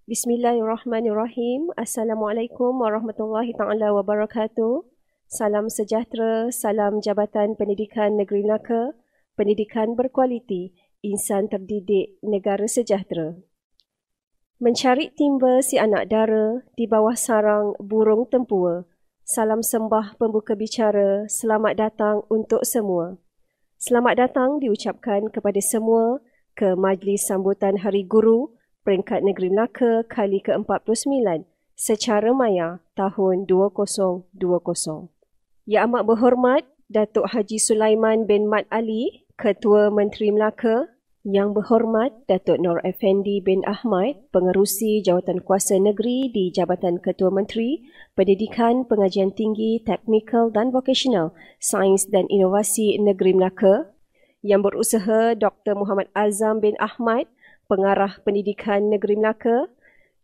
Bismillahirrahmanirrahim. Assalamualaikum warahmatullahi taala wabarakatuh. Salam sejahtera, salam Jabatan Pendidikan Negeri Melaka, pendidikan berkualiti, insan terdidik, negara sejahtera. Mencari timba si anak dara di bawah sarang burung tempua. Salam sembah pembuka bicara, selamat datang untuk semua. Selamat datang diucapkan kepada semua ke Majlis Sambutan Hari Guru Peringkat Negeri Melaka kali ke-49 secara maya tahun 2020. Yang amat berhormat Datuk Haji Sulaiman bin Mat Ali, Ketua Menteri Melaka. Yang berhormat Datuk Nur Effendi bin Ahmad, Pengerusi Jawatan Kuasa Negeri di Jabatan Ketua Menteri Pendidikan, Pengajian Tinggi, Teknikal dan Vocational, Sains dan Inovasi Negeri Melaka. Yang berusaha Dr. Muhammad Azam bin Ahmad, Pengarah Pendidikan Negeri Melaka.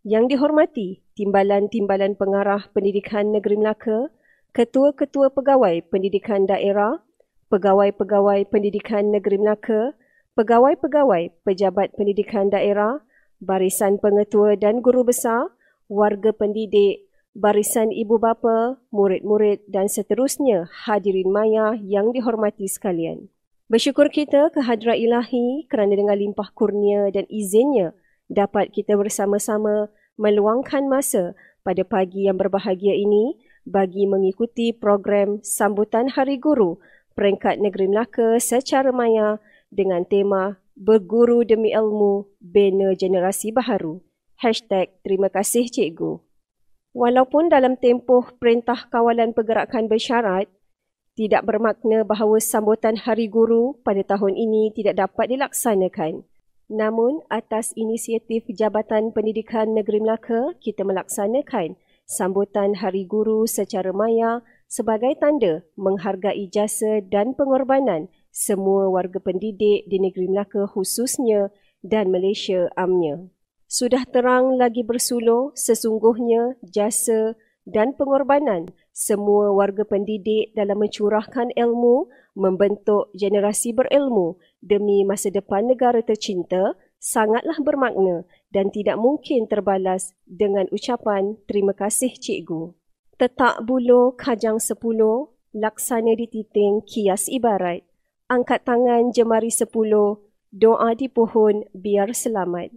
Yang dihormati Timbalan-Timbalan Pengarah Pendidikan Negeri Melaka, Ketua-Ketua Pegawai Pendidikan Daerah, Pegawai-Pegawai Pendidikan Negeri Melaka, Pegawai-Pegawai Pejabat Pendidikan Daerah, Barisan Pengetua dan Guru Besar, warga pendidik, barisan ibu bapa, murid-murid dan seterusnya hadirin maya yang dihormati sekalian. Bersyukur kita ke Hadrat Ilahi kerana dengan limpah kurnia dan izinnya dapat kita bersama-sama meluangkan masa pada pagi yang berbahagia ini bagi mengikuti program Sambutan Hari Guru Peringkat Negeri Melaka secara maya dengan tema Berguru Demi Ilmu, Bina Generasi Baharu. #Terima kasih Cikgu. Walaupun dalam tempoh Perintah Kawalan Pergerakan Bersyarat, tidak bermakna bahawa sambutan Hari Guru pada tahun ini tidak dapat dilaksanakan. Namun, atas inisiatif Jabatan Pendidikan Negeri Melaka, kita melaksanakan sambutan Hari Guru secara maya sebagai tanda menghargai jasa dan pengorbanan semua warga pendidik di Negeri Melaka khususnya dan Malaysia amnya. Sudah terang lagi bersuluh sesungguhnya jasa dan pengorbanan semua warga pendidik dalam mencurahkan ilmu, membentuk generasi berilmu demi masa depan negara tercinta sangatlah bermakna dan tidak mungkin terbalas dengan ucapan terima kasih Cikgu. Tetak buluh kajang 10, laksana dititing kias ibarat. Angkat tangan jemari 10, doa di pohon biar selamat.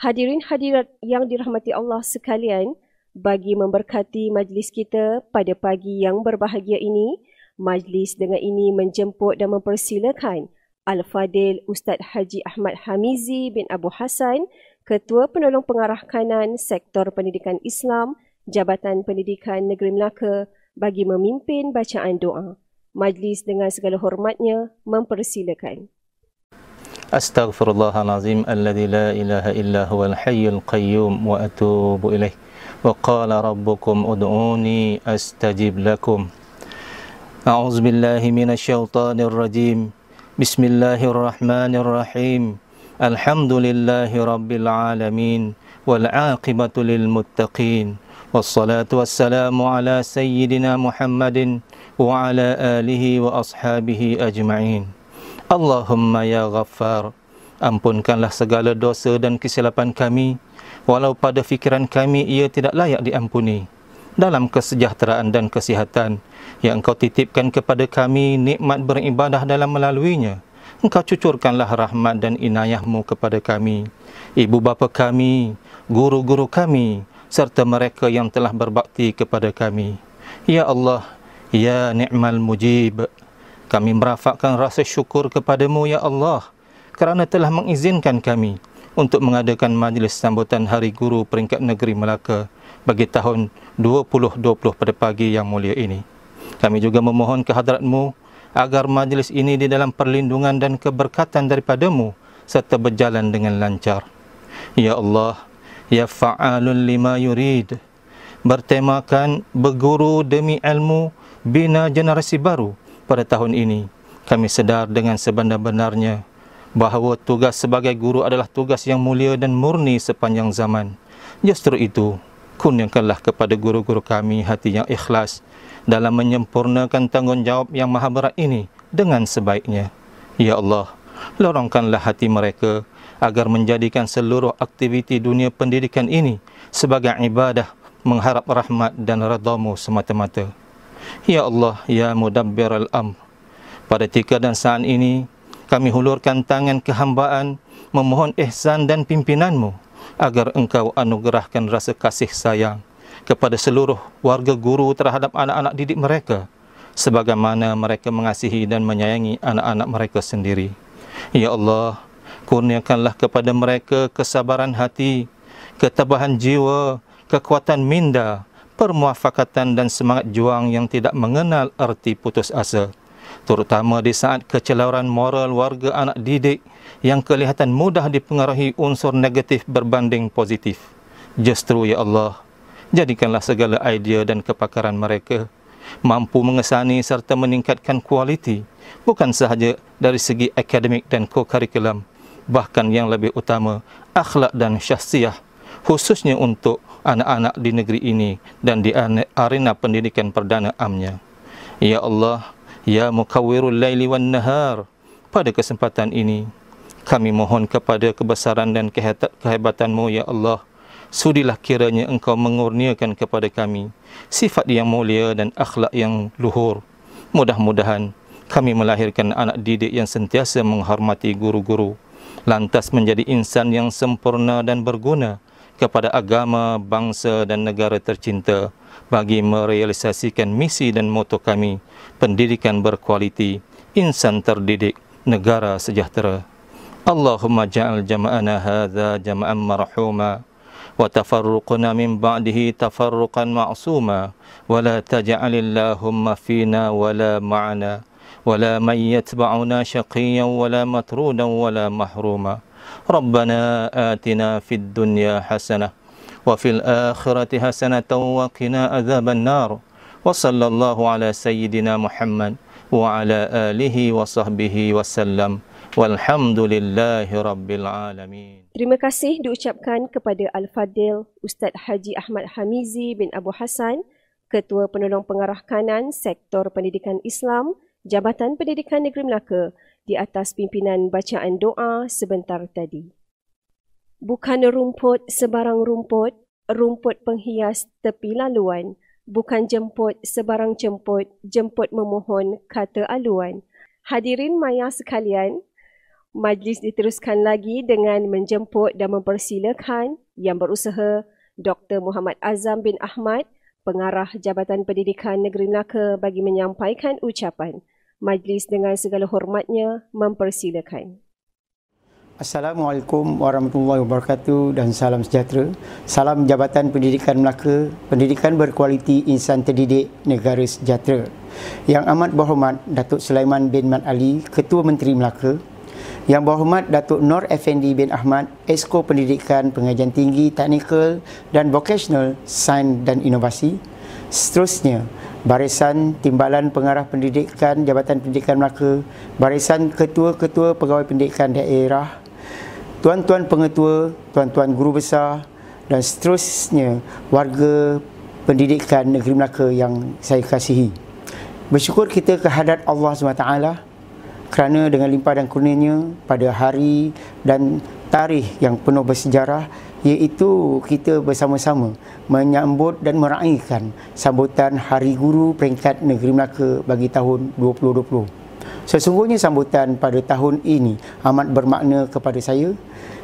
Hadirin hadirat yang dirahmati Allah sekalian, bagi memberkati majlis kita pada pagi yang berbahagia ini, majlis dengan ini menjemput dan mempersilakan Al-Fadil Ustaz Haji Ahmad Hamizi bin Abu Hassan, Ketua Penolong Pengarah Kanan Sektor Pendidikan Islam, Jabatan Pendidikan Negeri Melaka bagi memimpin bacaan doa. Majlis dengan segala hormatnya mempersilakan. Astaghfirullahalazim alladzi la ilaha illa huwal hayyul qayyum wa atubu ilaih. Wa qala rabbukum ud'uni astajib lakum. A'udzu billahi minasyaitonir rajim. Bismillahirrahmanirrahim. Alhamdulillahi rabbil alamin wal 'aqibatu lil muttaqin. Wassalatu wassalamu ala sayyidina Muhammadin wa ala alihi wa ashabihi ajma'in. Allahumma ya Ghaffar, ampunkanlah segala dosa dan kesilapan kami, walau pada fikiran kami ia tidak layak diampuni. Dalam kesejahteraan dan kesihatan yang Engkau titipkan kepada kami nikmat beribadah dalam melaluinya, Engkau cucurkanlah rahmat dan inayah-Mu kepada kami, ibu bapa kami, guru-guru kami, serta mereka yang telah berbakti kepada kami. Ya Allah, ya ni'mal mujib, kami merafakkan rasa syukur kepadamu ya Allah kerana telah mengizinkan kami untuk mengadakan majlis sambutan Hari Guru Peringkat Negeri Melaka bagi tahun 2020 pada pagi yang mulia ini. Kami juga memohon ke hadratmu agar majlis ini di dalam perlindungan dan keberkatan daripadamu serta berjalan dengan lancar. Ya Allah, ya fa'alun lima yurid, bertemakan berguru demi ilmu, bina generasi baru. Pada tahun ini, kami sedar dengan sebenar-benarnya bahawa tugas sebagai guru adalah tugas yang mulia dan murni sepanjang zaman. Justru itu, kurniakanlah kepada guru-guru kami hati yang ikhlas dalam menyempurnakan tanggungjawab yang maha berat ini dengan sebaiknya. Ya Allah, lorongkanlah hati mereka agar menjadikan seluruh aktiviti dunia pendidikan ini sebagai ibadah mengharap rahmat dan redha-Mu semata-mata. Ya Allah, ya Mudabbir al-Amr, pada tika dan saat ini kami hulurkan tangan kehambaan memohon ihsan dan pimpinan-Mu agar Engkau anugerahkan rasa kasih sayang kepada seluruh warga guru terhadap anak-anak didik mereka sebagaimana mereka mengasihi dan menyayangi anak-anak mereka sendiri. Ya Allah, kurniakanlah kepada mereka kesabaran hati, ketabahan jiwa, kekuatan minda, permuafakatan dan semangat juang yang tidak mengenal arti putus asa, terutama di saat kecelaruan moral warga anak didik yang kelihatan mudah dipengaruhi unsur negatif berbanding positif. Justru ya Allah, jadikanlah segala idea dan kepakaran mereka mampu mengesani serta meningkatkan kualiti, bukan sahaja dari segi akademik dan co-curriculum, bahkan yang lebih utama, akhlak dan syahsiah, khususnya untuk anak-anak di negeri ini dan di arena pendidikan perdana amnya. Ya Allah, ya Mukawwirul Laili wan Nahar, pada kesempatan ini kami mohon kepada kebesaran dan kehebatan-Mu ya Allah, sudilah kiranya Engkau mengurniakan kepada kami sifat yang mulia dan akhlak yang luhur. Mudah-mudahan kami melahirkan anak didik yang sentiasa menghormati guru-guru, lantas menjadi insan yang sempurna dan berguna kepada agama, bangsa dan negara tercinta bagi merealisasikan misi dan moto kami, pendidikan berkualiti, insan terdidik, negara sejahtera. Allahumma ja'al jama'ana hadza jama'an marhuma wa tafarruqna min ba'dihi tafarruqan ma'suma wa la taj'alillahumma fina wa la ma'ana wa la man yatba'una shaqiyyan wa la matrudan wa la mahruma. Rabbana atina fid dunya hasanah wa fil akhirati hasanatan wa qina adzaban nar. Wa sallallahu ala sayyidina Muhammad wa ala alihi wa sahbihi wasallam. Walhamdulillahi rabbil alamin. Terima kasih diucapkan kepada Al-Fadil Ustaz Haji Ahmad Hamizi bin Abu Hassan, Ketua Penolong Pengarah Kanan Sektor Pendidikan Islam, Jabatan Pendidikan Negeri Melaka, di atas pimpinan bacaan doa sebentar tadi. Bukan rumput sebarang rumput, rumput penghias tepi laluan. Bukan jemput sebarang jemput, jemput memohon kata aluan. Hadirin maya sekalian, majlis diteruskan lagi dengan menjemput dan mempersilakan Yang Berusaha Dr. Muhammad Azam bin Ahmad, Pengarah Jabatan Pendidikan Negeri Melaka, bagi menyampaikan ucapan. Majlis dengan segala hormatnya mempersilakan. Assalamualaikum warahmatullahi wabarakatuh dan salam sejahtera. Salam Jabatan Pendidikan Melaka, pendidikan berkualiti, insan terdidik, negara sejahtera. Yang amat berhormat Datuk Sulaiman bin Mat Ali, Ketua Menteri Melaka. Yang berhormat Datuk Nur Effendi bin Ahmad, Esko Pendidikan, Pengajian Tinggi, Teknikal dan Vocational, Sains dan Inovasi. Seterusnya, Barisan Timbalan Pengarah Pendidikan Jabatan Pendidikan Melaka, Barisan Ketua-Ketua Pegawai Pendidikan Daerah, Tuan-Tuan Pengetua, Tuan-Tuan Guru Besar dan seterusnya warga pendidikan Negeri Melaka yang saya kasihi. Bersyukur kita kehadrat Allah SWT kerana dengan limpah dan kurnianya pada hari dan tarikh yang penuh bersejarah, iaitu kita bersama-sama menyambut dan meraihkan sambutan Hari Guru peringkat Negeri Melaka bagi tahun 2020. Sesungguhnya sambutan pada tahun ini amat bermakna kepada saya,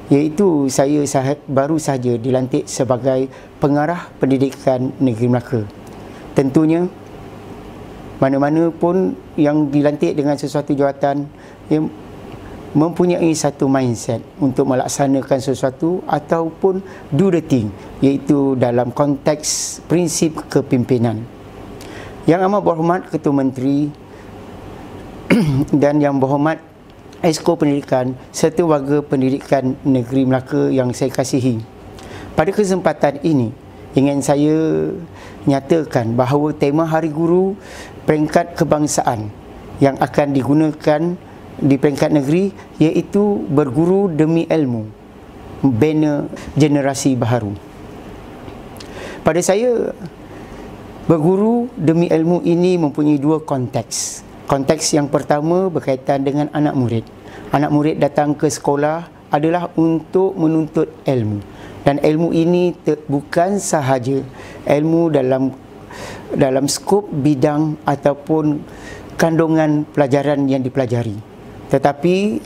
iaitu saya baru sahaja dilantik sebagai Pengarah Pendidikan Negeri Melaka. Tentunya mana-mana pun yang dilantik dengan sesuatu jawatan yang mempunyai satu mindset untuk melaksanakan sesuatu ataupun do the thing, iaitu dalam konteks prinsip kepimpinan. Yang amat berhormat Ketua Menteri dan yang berhormat Esko Pendidikan serta warga pendidikan Negeri Melaka yang saya kasihi. Pada kesempatan ini ingin saya nyatakan bahawa tema Hari Guru peringkat kebangsaan yang akan digunakan di peringkat negeri iaitu berguru demi ilmu, bina generasi baharu. Pada saya, berguru demi ilmu ini mempunyai dua konteks. Konteks yang pertama berkaitan dengan anak murid. Anak murid datang ke sekolah adalah untuk menuntut ilmu. Dan ilmu ini bukan sahaja ilmu dalam skop bidang ataupun kandungan pelajaran yang dipelajari, tetapi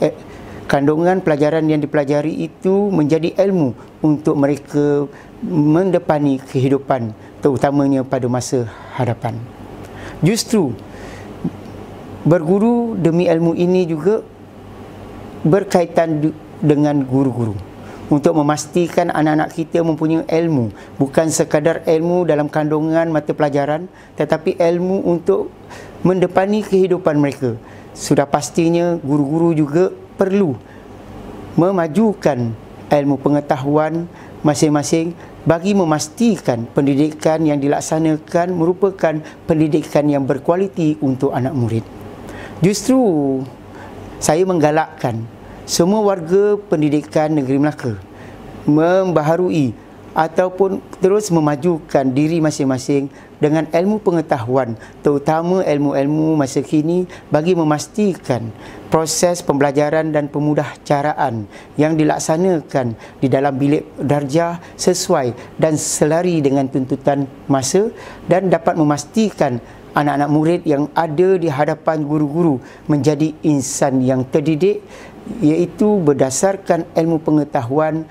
kandungan pelajaran yang dipelajari itu menjadi ilmu untuk mereka mendepani kehidupan, terutamanya pada masa hadapan. Justru berguru demi ilmu ini juga berkaitan dengan guru-guru, untuk memastikan anak-anak kita mempunyai ilmu, bukan sekadar ilmu dalam kandungan mata pelajaran, tetapi ilmu untuk mendepani kehidupan mereka. Sudah pastinya guru-guru juga perlu memajukan ilmu pengetahuan masing-masing bagi memastikan pendidikan yang dilaksanakan merupakan pendidikan yang berkualiti untuk anak murid. Justru saya menggalakkan semua warga pendidikan negeri Melaka membaharui ataupun terus memajukan diri masing-masing dengan ilmu pengetahuan, terutama ilmu-ilmu masa kini, bagi memastikan proses pembelajaran dan pemudahcaraan yang dilaksanakan di dalam bilik darjah sesuai dan selari dengan tuntutan masa, dan dapat memastikan anak-anak murid yang ada di hadapan guru-guru menjadi insan yang terdidik, iaitu berdasarkan ilmu pengetahuan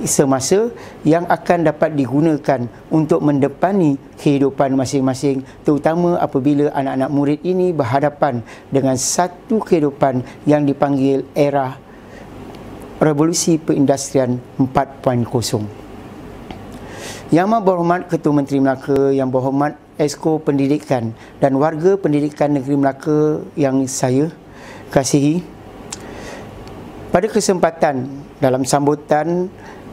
semasa yang akan dapat digunakan untuk mendepani kehidupan masing-masing, terutama apabila anak-anak murid ini berhadapan dengan satu kehidupan yang dipanggil era revolusi perindustrian 4.0. Yang Amat Berhormat Ketua Menteri Melaka, Yang Berhormat Esko Pendidikan dan warga pendidikan negeri Melaka yang saya kasihi, pada kesempatan dalam sambutan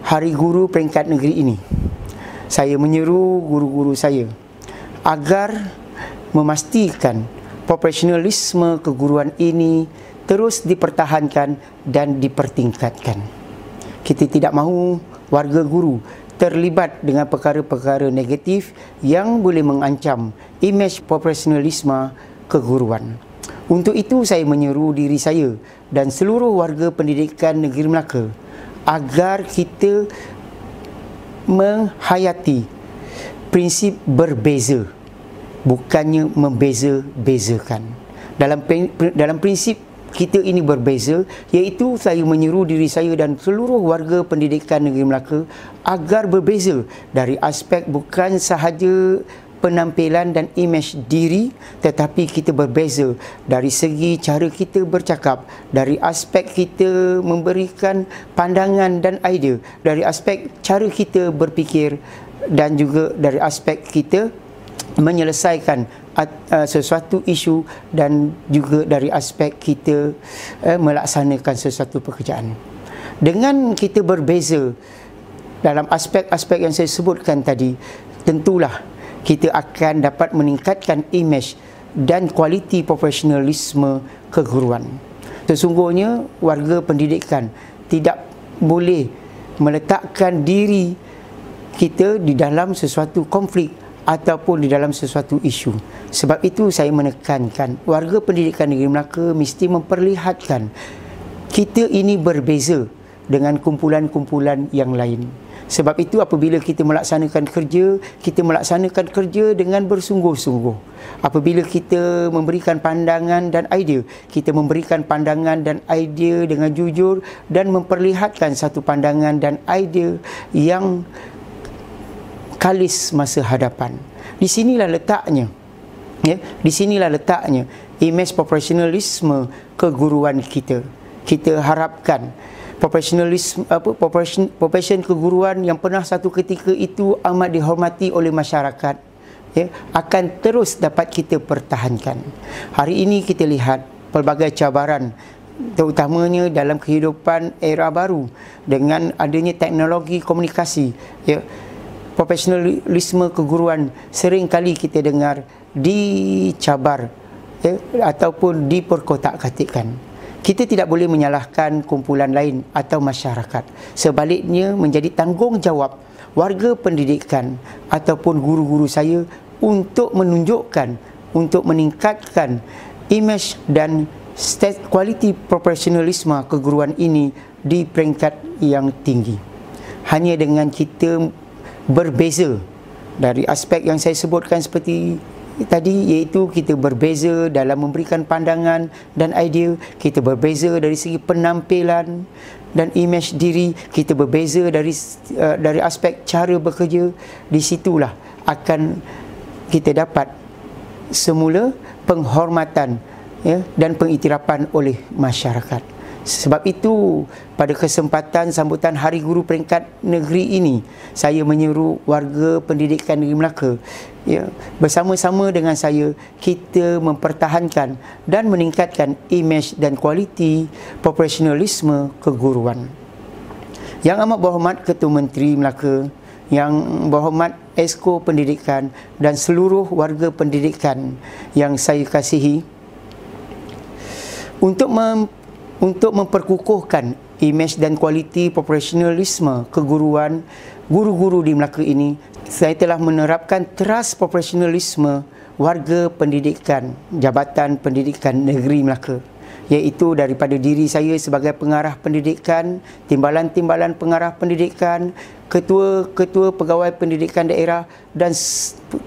Hari Guru peringkat negeri ini, saya menyeru guru-guru saya agar memastikan profesionalisme keguruan ini terus dipertahankan dan dipertingkatkan. Kita tidak mahu warga guru terlibat dengan perkara-perkara negatif yang boleh mengancam imej profesionalisme keguruan. Untuk itu saya menyeru diri saya dan seluruh warga pendidikan negeri Melaka agar kita menghayati prinsip berbeza, bukannya membeza-bezakan. Dalam prinsip kita ini berbeza, iaitu saya menyeru diri saya dan seluruh warga pendidikan negeri Melaka agar berbeza dari aspek bukan sahaja penampilan dan imej diri, tetapi kita berbeza dari segi cara kita bercakap, dari aspek kita memberikan pandangan dan idea, dari aspek cara kita berfikir, dan juga dari aspek kita menyelesaikan sesuatu isu, dan juga dari aspek kita melaksanakan sesuatu pekerjaan. Dengan kita berbeza dalam aspek-aspek yang saya sebutkan tadi, tentulah kita akan dapat meningkatkan imej dan kualiti profesionalisme keguruan. Sesungguhnya warga pendidikan tidak boleh meletakkan diri kita di dalam sesuatu konflik ataupun di dalam sesuatu isu. Sebab itu saya menekankan warga pendidikan negeri Melaka mesti memperlihatkan kita ini berbeza dengan kumpulan-kumpulan yang lain. Sebab itu apabila kita melaksanakan kerja dengan bersungguh-sungguh. Apabila kita memberikan pandangan dan idea, kita memberikan pandangan dan idea dengan jujur dan memperlihatkan satu pandangan dan idea yang kalis masa hadapan. Di sinilah letaknya. Ya, di sinilah letaknya imej profesionalisme keguruan kita. Kita harapkan profesion keguruan yang pernah satu ketika itu amat dihormati oleh masyarakat, ya, akan terus dapat kita pertahankan. Hari ini kita lihat pelbagai cabaran, terutamanya dalam kehidupan era baru dengan adanya teknologi komunikasi, ya. Profesionalisme keguruan sering kali kita dengar dicabar, ya, ataupun diperkotak-katikkan. Kita tidak boleh menyalahkan kumpulan lain atau masyarakat. Sebaliknya menjadi tanggungjawab warga pendidikan ataupun guru-guru saya untuk menunjukkan, untuk meningkatkan imej dan kualiti profesionalisme keguruan ini di peringkat yang tinggi. Hanya dengan kita berbeza dari aspek yang saya sebutkan seperti tadi, iaitu kita berbeza dalam memberikan pandangan dan idea, kita berbeza dari segi penampilan dan imej diri, kita berbeza dari aspek cara bekerja. Di situlah akan kita dapat semula penghormatan, ya, dan pengiktirafan oleh masyarakat. Sebab itu, pada kesempatan sambutan Hari Guru Peringkat Negeri ini, saya menyeru warga pendidikan Negeri Melaka, ya, bersama-sama dengan saya, kita mempertahankan dan meningkatkan imej dan kualiti profesionalisme keguruan. Yang amat berhormat Ketua Menteri Melaka, yang berhormat Esko Pendidikan dan seluruh warga pendidikan yang saya kasihi, untuk memperkukuhkan imej dan kualiti profesionalisme keguruan guru-guru di Melaka ini, saya telah menerapkan teras profesionalisme warga pendidikan Jabatan Pendidikan Negeri Melaka, iaitu daripada diri saya sebagai pengarah pendidikan, timbalan-timbalan pengarah pendidikan, ketua-ketua pegawai pendidikan daerah dan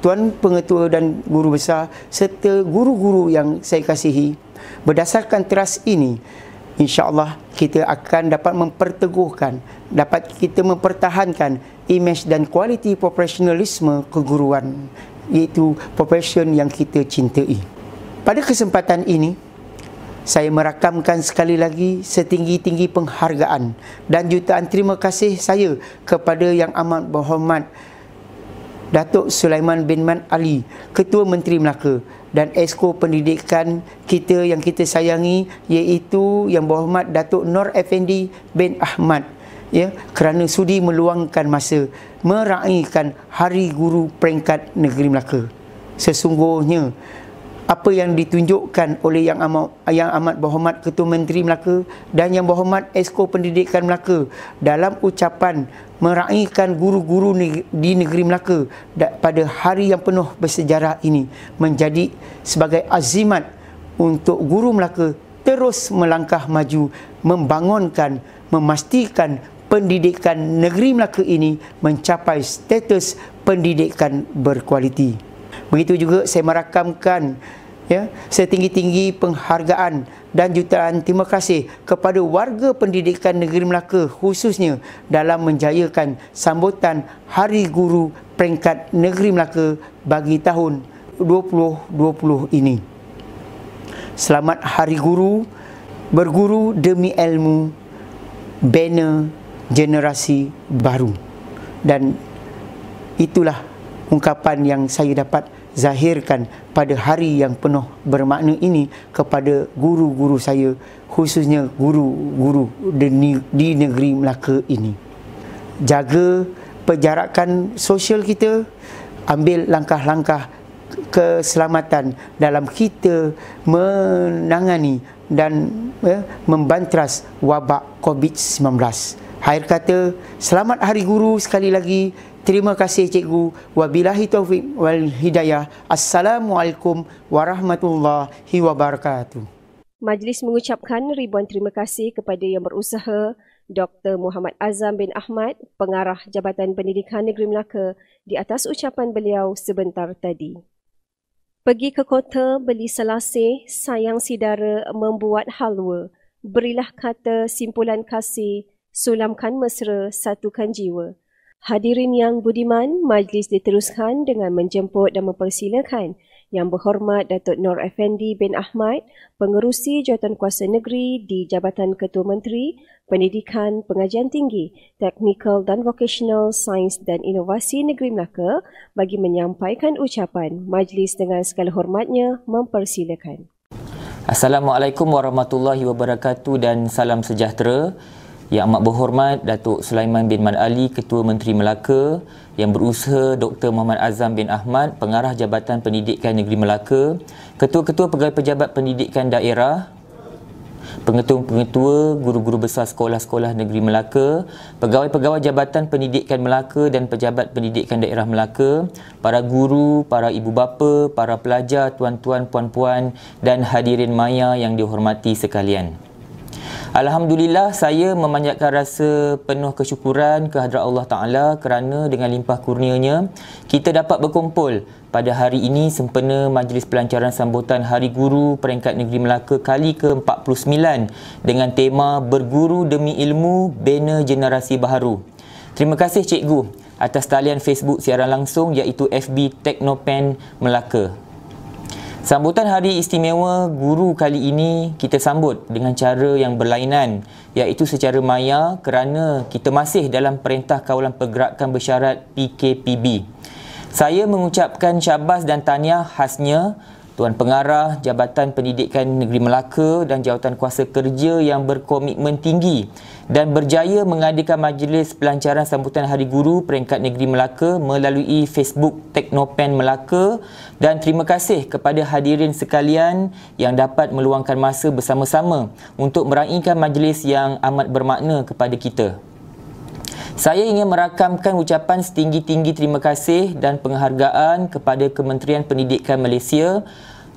tuan pengetua dan guru besar serta guru-guru yang saya kasihi. Berdasarkan teras ini, insya-Allah kita akan dapat memperteguhkan, dapat kita mempertahankan imej dan kualiti profesionalisme keguruan, iaitu profesion yang kita cintai. Pada kesempatan ini, saya merakamkan sekali lagi setinggi-tinggi penghargaan dan jutaan terima kasih saya kepada Yang Amat Berhormat Datuk Sulaiman bin Man Ali, Ketua Menteri Melaka, dan Esko Pendidikan kita yang kita sayangi, iaitu Yang Berhormat Datuk Nur Effendi bin Ahmad, ya, kerana sudi meluangkan masa meraihkan Hari Guru Peringkat Negeri Melaka. Sesungguhnya apa yang ditunjukkan oleh Yang Amat Berhormat Ketua Menteri Melaka dan Yang Berhormat Esko Pendidikan Melaka dalam ucapan meraihkan guru-guru di negeri Melaka pada hari yang penuh bersejarah ini menjadi sebagai azimat untuk guru Melaka terus melangkah maju, membangunkan, memastikan pendidikan negeri Melaka ini mencapai status pendidikan berkualiti. Begitu juga saya merakamkan, ya, setinggi-tinggi penghargaan dan jutaan terima kasih kepada warga pendidikan negeri Melaka, khususnya dalam menjayakan sambutan Hari Guru Peringkat Negeri Melaka bagi tahun 2020 ini. Selamat Hari Guru, berguru demi ilmu, bina generasi baru. Dan itulah ungkapan yang saya dapat zahirkan pada hari yang penuh bermakna ini kepada guru-guru saya, khususnya guru-guru di negeri Melaka ini. Jaga penjarakan sosial kita, ambil langkah-langkah keselamatan dalam kita menangani dan membantras wabak COVID-19. Akhir kata, selamat Hari Guru sekali lagi. Terima kasih cikgu. Wabillahi taufiq wal hidayah. Assalamualaikum warahmatullahi wabarakatuh. Majlis mengucapkan ribuan terima kasih kepada Yang Berusaha Dr. Muhammad Azam bin Ahmad, Pengarah Jabatan Pendidikan Negeri Melaka, di atas ucapan beliau sebentar tadi. Pergi ke kota, beli selasih, sayang sidara, membuat halwa. Berilah kata simpulan kasih, sulamkan mesra, satukan jiwa. Hadirin yang budiman, majlis diteruskan dengan menjemput dan mempersilakan Yang Berhormat Datuk Nur Effendi bin Ahmad, Pengerusi Jawatankuasa Negeri di Jabatan Ketua Menteri, Pendidikan, Pengajian Tinggi, Technical dan Vocational Sains dan Inovasi Negeri Melaka bagi menyampaikan ucapan. Majlis dengan segala hormatnya mempersilakan. Assalamualaikum warahmatullahi wabarakatuh dan salam sejahtera. Yang Amat Berhormat Datuk Sulaiman bin Man Ali, Ketua Menteri Melaka, Yang Berusaha Dr. Muhammad Azam bin Ahmad, Pengarah Jabatan Pendidikan Negeri Melaka, Ketua-Ketua Pegawai Pejabat Pendidikan Daerah, Pengetua-pengetua Guru-Guru Besar Sekolah-Sekolah Negeri Melaka, Pegawai-pegawai Jabatan Pendidikan Melaka dan Pejabat Pendidikan Daerah Melaka, para guru, para ibu bapa, para pelajar, tuan-tuan, puan-puan dan hadirin maya yang dihormati sekalian. Alhamdulillah, saya memanjatkan rasa penuh kesyukuran kehadrat Allah Ta'ala kerana dengan limpah kurnianya kita dapat berkumpul pada hari ini sempena Majlis Pelancaran Sambutan Hari Guru Peringkat Negeri Melaka kali ke-49 dengan tema Berguru Demi Ilmu, Bina Generasi Baharu. Terima kasih Cikgu atas talian Facebook siaran langsung iaitu FB Teknopen Melaka. Sambutan Hari Istimewa Guru kali ini kita sambut dengan cara yang berlainan iaitu secara maya kerana kita masih dalam Perintah Kawalan Pergerakan Bersyarat PKPB. Saya mengucapkan syabas dan tahniah khasnya Tuan Pengarah Jabatan Pendidikan Negeri Melaka dan Jawatan Kuasa Kerja yang berkomitmen tinggi dan berjaya mengadakan Majlis Pelancaran Sambutan Hari Guru Peringkat Negeri Melaka melalui Facebook Teknopen Melaka, dan terima kasih kepada hadirin sekalian yang dapat meluangkan masa bersama-sama untuk meraihkan majlis yang amat bermakna kepada kita. Saya ingin merakamkan ucapan setinggi-tinggi terima kasih dan penghargaan kepada Kementerian Pendidikan Malaysia,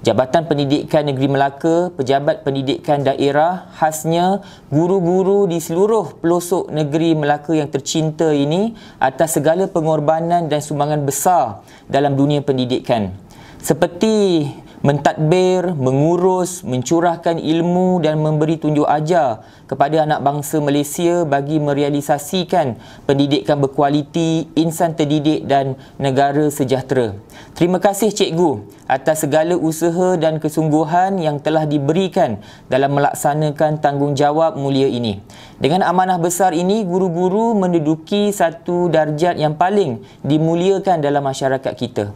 Jabatan Pendidikan Negeri Melaka, pejabat pendidikan daerah, khasnya guru-guru di seluruh pelosok negeri Melaka yang tercinta ini atas segala pengorbanan dan sumbangan besar dalam dunia pendidikan. Seperti mentadbir, mengurus, mencurahkan ilmu dan memberi tunjuk ajar kepada anak bangsa Malaysia bagi merealisasikan pendidikan berkualiti, insan terdidik dan negara sejahtera. Terima kasih Cikgu atas segala usaha dan kesungguhan yang telah diberikan dalam melaksanakan tanggungjawab mulia ini. Dengan amanah besar ini, guru-guru menduduki satu darjat yang paling dimuliakan dalam masyarakat kita.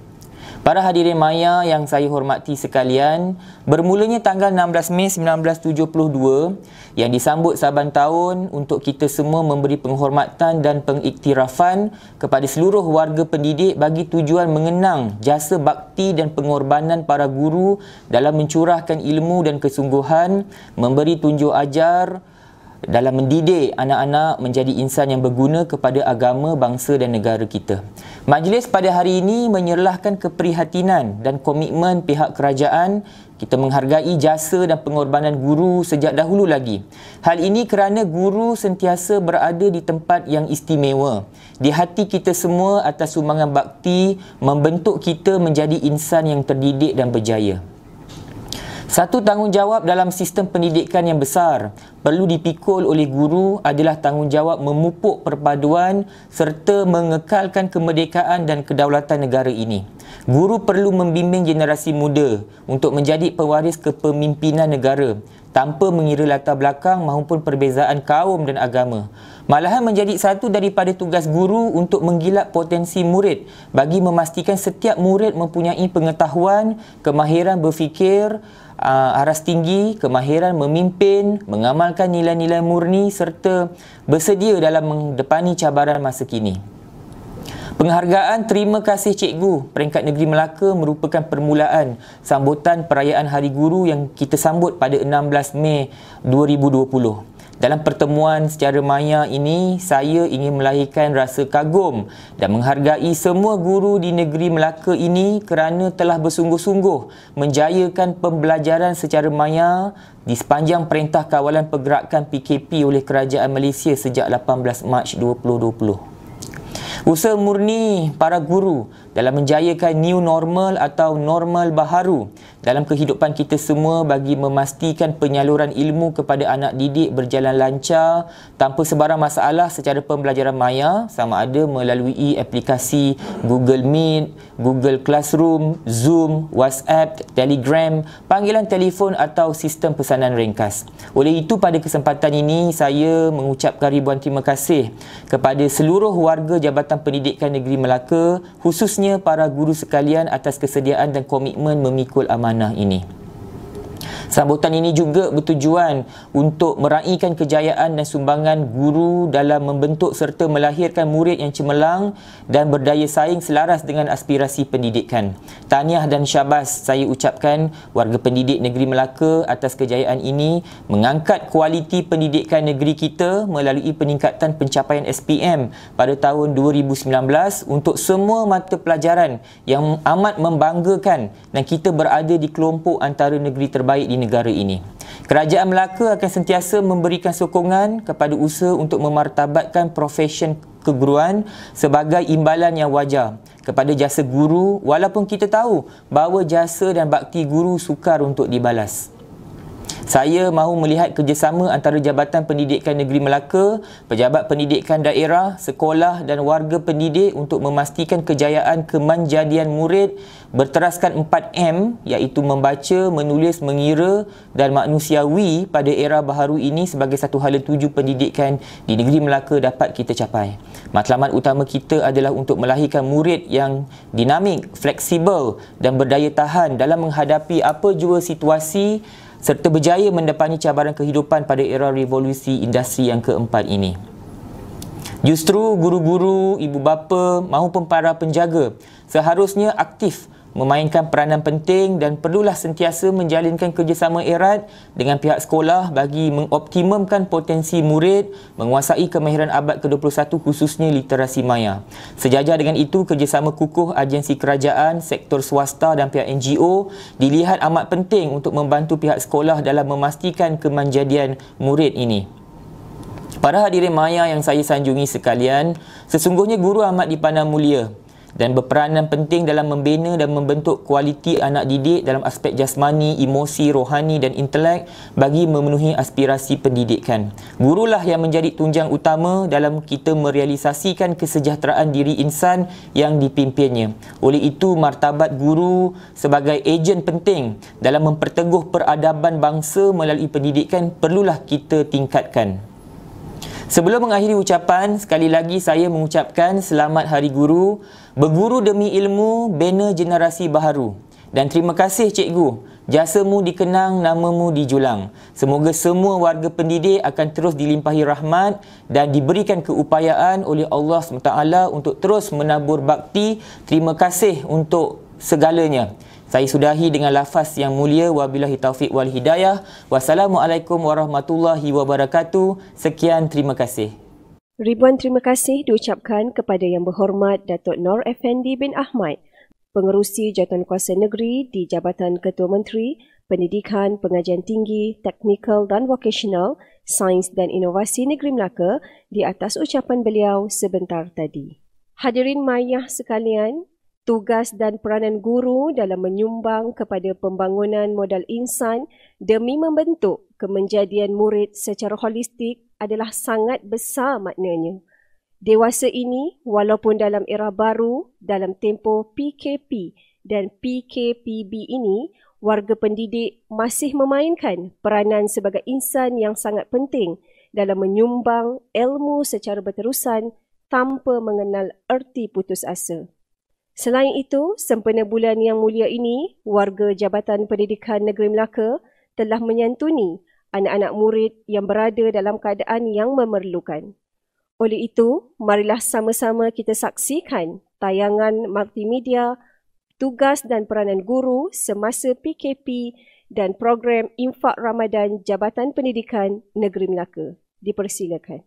Para hadirin maya yang saya hormati sekalian, bermulanya tanggal 16 Mei 1972 yang disambut saban tahun untuk kita semua memberi penghormatan dan pengiktirafan kepada seluruh warga pendidik bagi tujuan mengenang jasa bakti dan pengorbanan para guru dalam mencurahkan ilmu dan kesungguhan, memberi tunjuk ajar dalam mendidik anak-anak menjadi insan yang berguna kepada agama, bangsa dan negara kita. Majlis pada hari ini menyerlahkan keprihatinan dan komitmen pihak kerajaan. Kita menghargai jasa dan pengorbanan guru sejak dahulu lagi. Hal ini kerana guru sentiasa berada di tempat yang istimewa di hati kita semua atas sumbangan bakti membentuk kita menjadi insan yang terdidik dan berjaya. Satu tanggungjawab dalam sistem pendidikan yang besar perlu dipikul oleh guru adalah tanggungjawab memupuk perpaduan serta mengekalkan kemerdekaan dan kedaulatan negara ini. Guru perlu membimbing generasi muda untuk menjadi pewaris kepemimpinan negara tanpa mengira latar belakang maupun perbezaan kaum dan agama. Malahan menjadi satu daripada tugas guru untuk menggilap potensi murid bagi memastikan setiap murid mempunyai pengetahuan, kemahiran berfikir, aras tinggi, kemahiran memimpin, mengamalkan nilai-nilai murni serta bersedia dalam menghadapi cabaran masa kini. Penghargaan Terima Kasih Cikgu Peringkat Negeri Melaka merupakan permulaan sambutan perayaan Hari Guru yang kita sambut pada 16 Mei 2020. Dalam pertemuan secara maya ini, saya ingin melahirkan rasa kagum dan menghargai semua guru di negeri Melaka ini kerana telah bersungguh-sungguh menjayakan pembelajaran secara maya di sepanjang Perintah Kawalan Pergerakan PKP oleh Kerajaan Malaysia sejak 18 Mac 2020. Usaha murni para guru dalam menjayakan new normal atau normal baharu dalam kehidupan kita semua bagi memastikan penyaluran ilmu kepada anak didik berjalan lancar tanpa sebarang masalah secara pembelajaran maya, sama ada melalui aplikasi Google Meet, Google Classroom, Zoom, WhatsApp, Telegram, panggilan telefon atau sistem pesanan ringkas. Oleh itu, pada kesempatan ini saya mengucapkan ribuan terima kasih kepada seluruh warga Jabatan Pendidikan Negeri Melaka, khususnya para guru sekalian atas kesediaan dan komitmen memikul amanah ini. Sambutan ini juga bertujuan untuk meraihkan kejayaan dan sumbangan guru dalam membentuk serta melahirkan murid yang cemerlang dan berdaya saing selaras dengan aspirasi pendidikan. Tahniah dan syabas saya ucapkan warga pendidik negeri Melaka atas kejayaan ini mengangkat kualiti pendidikan negeri kita melalui peningkatan pencapaian SPM pada tahun 2019 untuk semua mata pelajaran yang amat membanggakan dan kita berada di kelompok antara negeri terbaik di negara ini. Kerajaan Melaka akan sentiasa memberikan sokongan kepada usaha untuk memartabatkan profesyen keguruan sebagai imbalan yang wajar kepada jasa guru, walaupun kita tahu bahawa jasa dan bakti guru sukar untuk dibalas. Saya mahu melihat kerjasama antara Jabatan Pendidikan Negeri Melaka, pejabat pendidikan daerah, sekolah dan warga pendidik untuk memastikan kejayaan kemanjadian murid berteraskan 4M, iaitu membaca, menulis, mengira dan manusiawi pada era baharu ini sebagai satu hala tuju pendidikan di negeri Melaka dapat kita capai. Matlamat utama kita adalah untuk melahirkan murid yang dinamik, fleksibel dan berdaya tahan dalam menghadapi apa jua situasi serta berjaya mendepani cabaran kehidupan pada era revolusi industri yang keempat ini. Justru guru-guru, ibu bapa maupun para penjaga seharusnya aktif memainkan peranan penting dan perlulah sentiasa menjalinkan kerjasama erat dengan pihak sekolah bagi mengoptimumkan potensi murid menguasai kemahiran abad ke-21 khususnya literasi maya. Sejajar dengan itu, kerjasama kukuh agensi kerajaan, sektor swasta dan pihak NGO dilihat amat penting untuk membantu pihak sekolah dalam memastikan kemanjadian murid ini. Para hadirin maya yang saya sanjungi sekalian, sesungguhnya guru amat dipandang mulia dan berperanan penting dalam membina dan membentuk kualiti anak didik dalam aspek jasmani, emosi, rohani dan intelek bagi memenuhi aspirasi pendidikan. Gurulah yang menjadi tunjang utama dalam kita merealisasikan kesejahteraan diri insan yang dipimpinnya. Oleh itu, martabat guru sebagai ejen penting dalam memperteguh peradaban bangsa melalui pendidikan perlulah kita tingkatkan. Sebelum mengakhiri ucapan, sekali lagi saya mengucapkan selamat Hari Guru, berguru demi ilmu, bina generasi baharu. Dan terima kasih cikgu, jasamu dikenang, namamu dijulang. Semoga semua warga pendidik akan terus dilimpahi rahmat dan diberikan keupayaan oleh Allah SWT untuk terus menabur bakti. Terima kasih untuk segalanya. Saya sudahi dengan lafaz yang mulia, wabillahi taufiq wal hidayah. Wassalamualaikum warahmatullahi wabarakatuh. Sekian, terima kasih. Ribuan terima kasih diucapkan kepada Yang Berhormat Datuk Nor Effendi bin Ahmad, Pengerusi Jawatankuasa Negeri di Jabatan Ketua Menteri Pendidikan, Pengajian Tinggi, Teknikal dan Vokasional, Sains dan Inovasi Negeri Melaka di atas ucapan beliau sebentar tadi. Hadirin mayah sekalian, tugas dan peranan guru dalam menyumbang kepada pembangunan modal insan demi membentuk kemenjadian murid secara holistik adalah sangat besar maknanya. Dewasa ini, walaupun dalam era baru, dalam tempoh PKP dan PKPB ini, warga pendidik masih memainkan peranan sebagai insan yang sangat penting dalam menyumbang ilmu secara berterusan tanpa mengenal erti putus asa. Selain itu, sempena bulan yang mulia ini, warga Jabatan Pendidikan Negeri Melaka telah menyantuni anak-anak murid yang berada dalam keadaan yang memerlukan. Oleh itu, marilah sama-sama kita saksikan tayangan multimedia tugas dan peranan guru semasa PKP dan program Infak Ramadan Jabatan Pendidikan Negeri Melaka. Dipersilakan.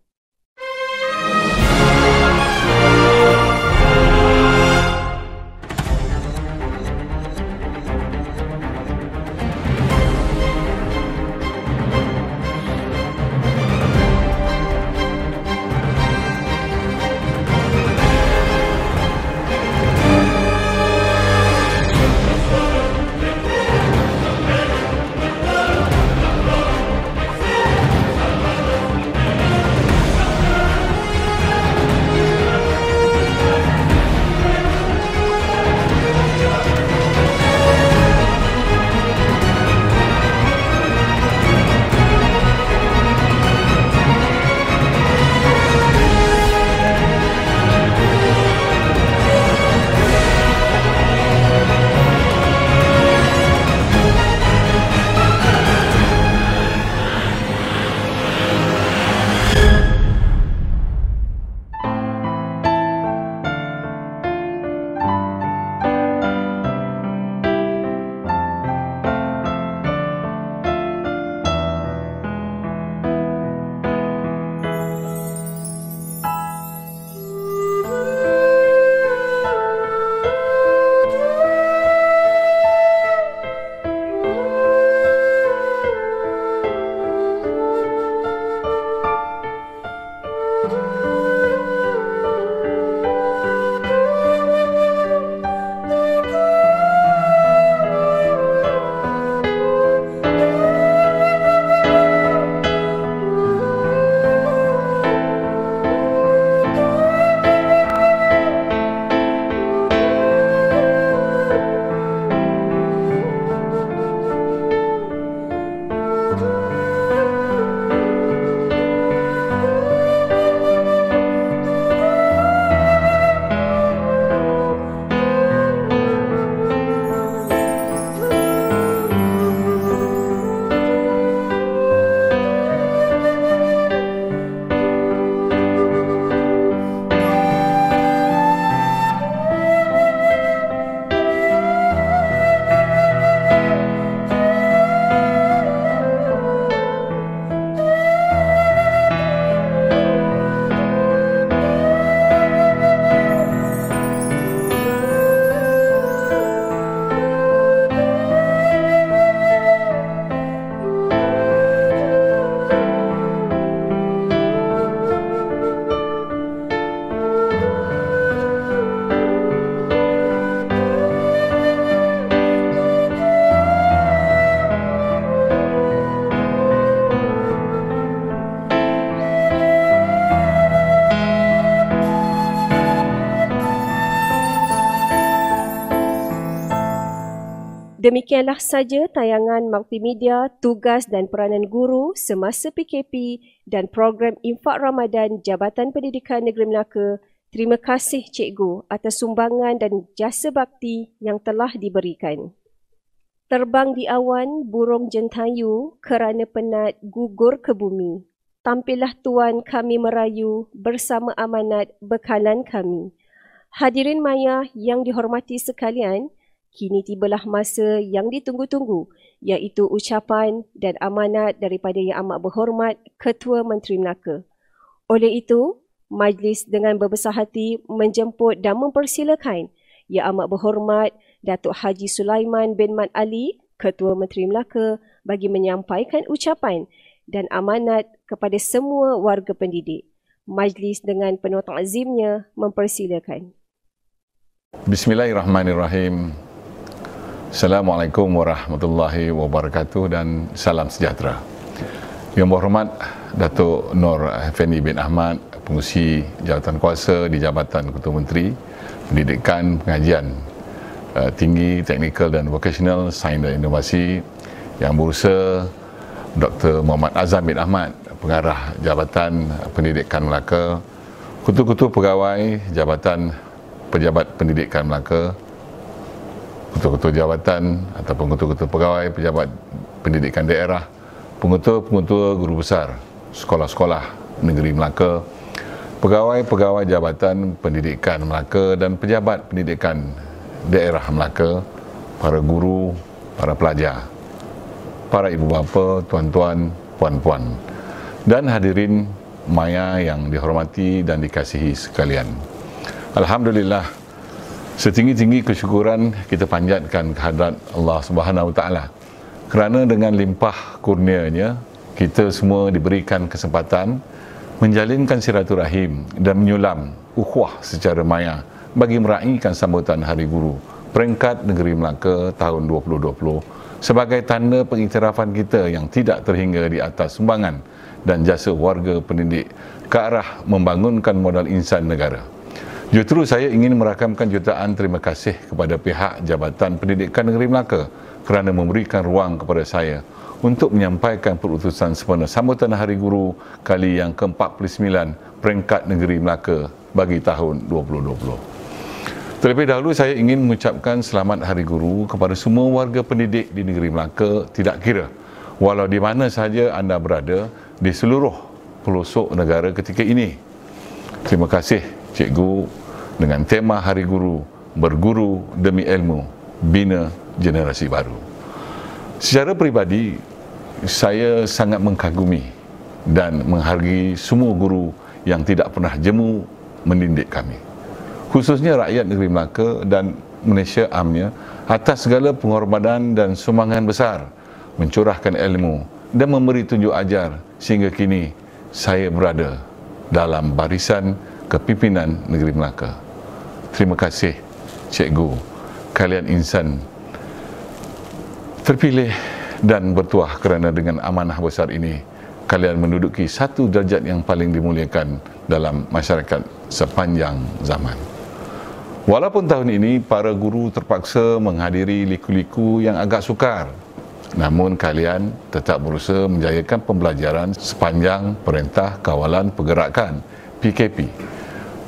Demikianlah saja tayangan multimedia tugas dan peranan guru semasa PKP dan program Infak Ramadan Jabatan Pendidikan Negeri Melaka. Terima kasih cikgu atas sumbangan dan jasa bakti yang telah diberikan. Terbang di awan, burung jentayu kerana penat gugur ke bumi. Tampillah Tuan kami merayu bersama amanat bekalan kami. Hadirin maya yang dihormati sekalian, kini tibalah masa yang ditunggu-tunggu, iaitu ucapan dan amanat daripada Yang Amat Berhormat Ketua Menteri Melaka. Oleh itu, Majlis dengan berbesar hati menjemput dan mempersilakan Yang Amat Berhormat Datuk Haji Sulaiman bin Mat Ali, Ketua Menteri Melaka, bagi menyampaikan ucapan dan amanat kepada semua warga pendidik. Majlis dengan penuh takzimnya mempersilakan. Bismillahirrahmanirrahim. Assalamualaikum warahmatullahi wabarakatuh dan salam sejahtera. Yang berhormat Datuk Nur Effendi bin Ahmad, Pengerusi Jawatan Kuasa di Jabatan Ketua Menteri Pendidikan, Pengajian Tinggi, Teknikal dan Vocational, Sains dan Inovasi, Yang Berusaha Dr. Muhammad Azam bin Ahmad, Pengarah Jabatan Pendidikan Melaka, Ketua-Ketua Pegawai Jabatan Pejabat Pendidikan Melaka, Ketua-Ketua Jabatan ataupun Ketua-Ketua Pegawai Pejabat Pendidikan Daerah, Pengetua-pengetua Guru Besar Sekolah-Sekolah Negeri Melaka, Pegawai-pegawai Jabatan Pendidikan Melaka dan Pejabat Pendidikan Daerah Melaka, para guru, para pelajar, para ibu bapa, tuan-tuan, puan-puan, dan hadirin maya yang dihormati dan dikasihi sekalian. Alhamdulillah, setinggi-tinggi kesyukuran kita panjatkan kehadrat Allah Subhanahu Wa Taala kerana dengan limpah kurnia-Nya kita semua diberikan kesempatan menjalinkan silaturahim dan menyulam ukhuwah secara maya bagi meraihkan sambutan Hari Guru peringkat Negeri Melaka tahun 2020 sebagai tanda pengiktirafan kita yang tidak terhingga di atas sumbangan dan jasa warga pendidik ke arah membangunkan modal insan negara. Justru saya ingin merakamkan jutaan terima kasih kepada pihak Jabatan Pendidikan Negeri Melaka kerana memberikan ruang kepada saya untuk menyampaikan perutusan sempena sambutan Hari Guru kali yang ke-49 peringkat Negeri Melaka bagi tahun 2020. Terlebih dahulu saya ingin mengucapkan selamat Hari Guru kepada semua warga pendidik di Negeri Melaka, tidak kira walau di mana sahaja anda berada di seluruh pelosok negara ketika ini. Terima kasih cikgu dengan tema Hari Guru, berguru demi ilmu, bina generasi baru. Secara peribadi, saya sangat mengkagumi dan menghargai semua guru yang tidak pernah jemu mendidik kami, khususnya rakyat negeri Melaka dan Malaysia amnya, atas segala penghormatan dan sumbangan besar mencurahkan ilmu dan memberi tunjuk ajar sehingga kini saya berada dalam barisan kepimpinan negeri Melaka. Terima kasih cikgu, kalian insan terpilih dan bertuah kerana dengan amanah besar ini kalian menduduki satu derajat yang paling dimuliakan dalam masyarakat sepanjang zaman. Walaupun tahun ini para guru terpaksa menghadiri liku-liku yang agak sukar, namun kalian tetap berusaha menjayakan pembelajaran sepanjang Perintah Kawalan Pergerakan PKP.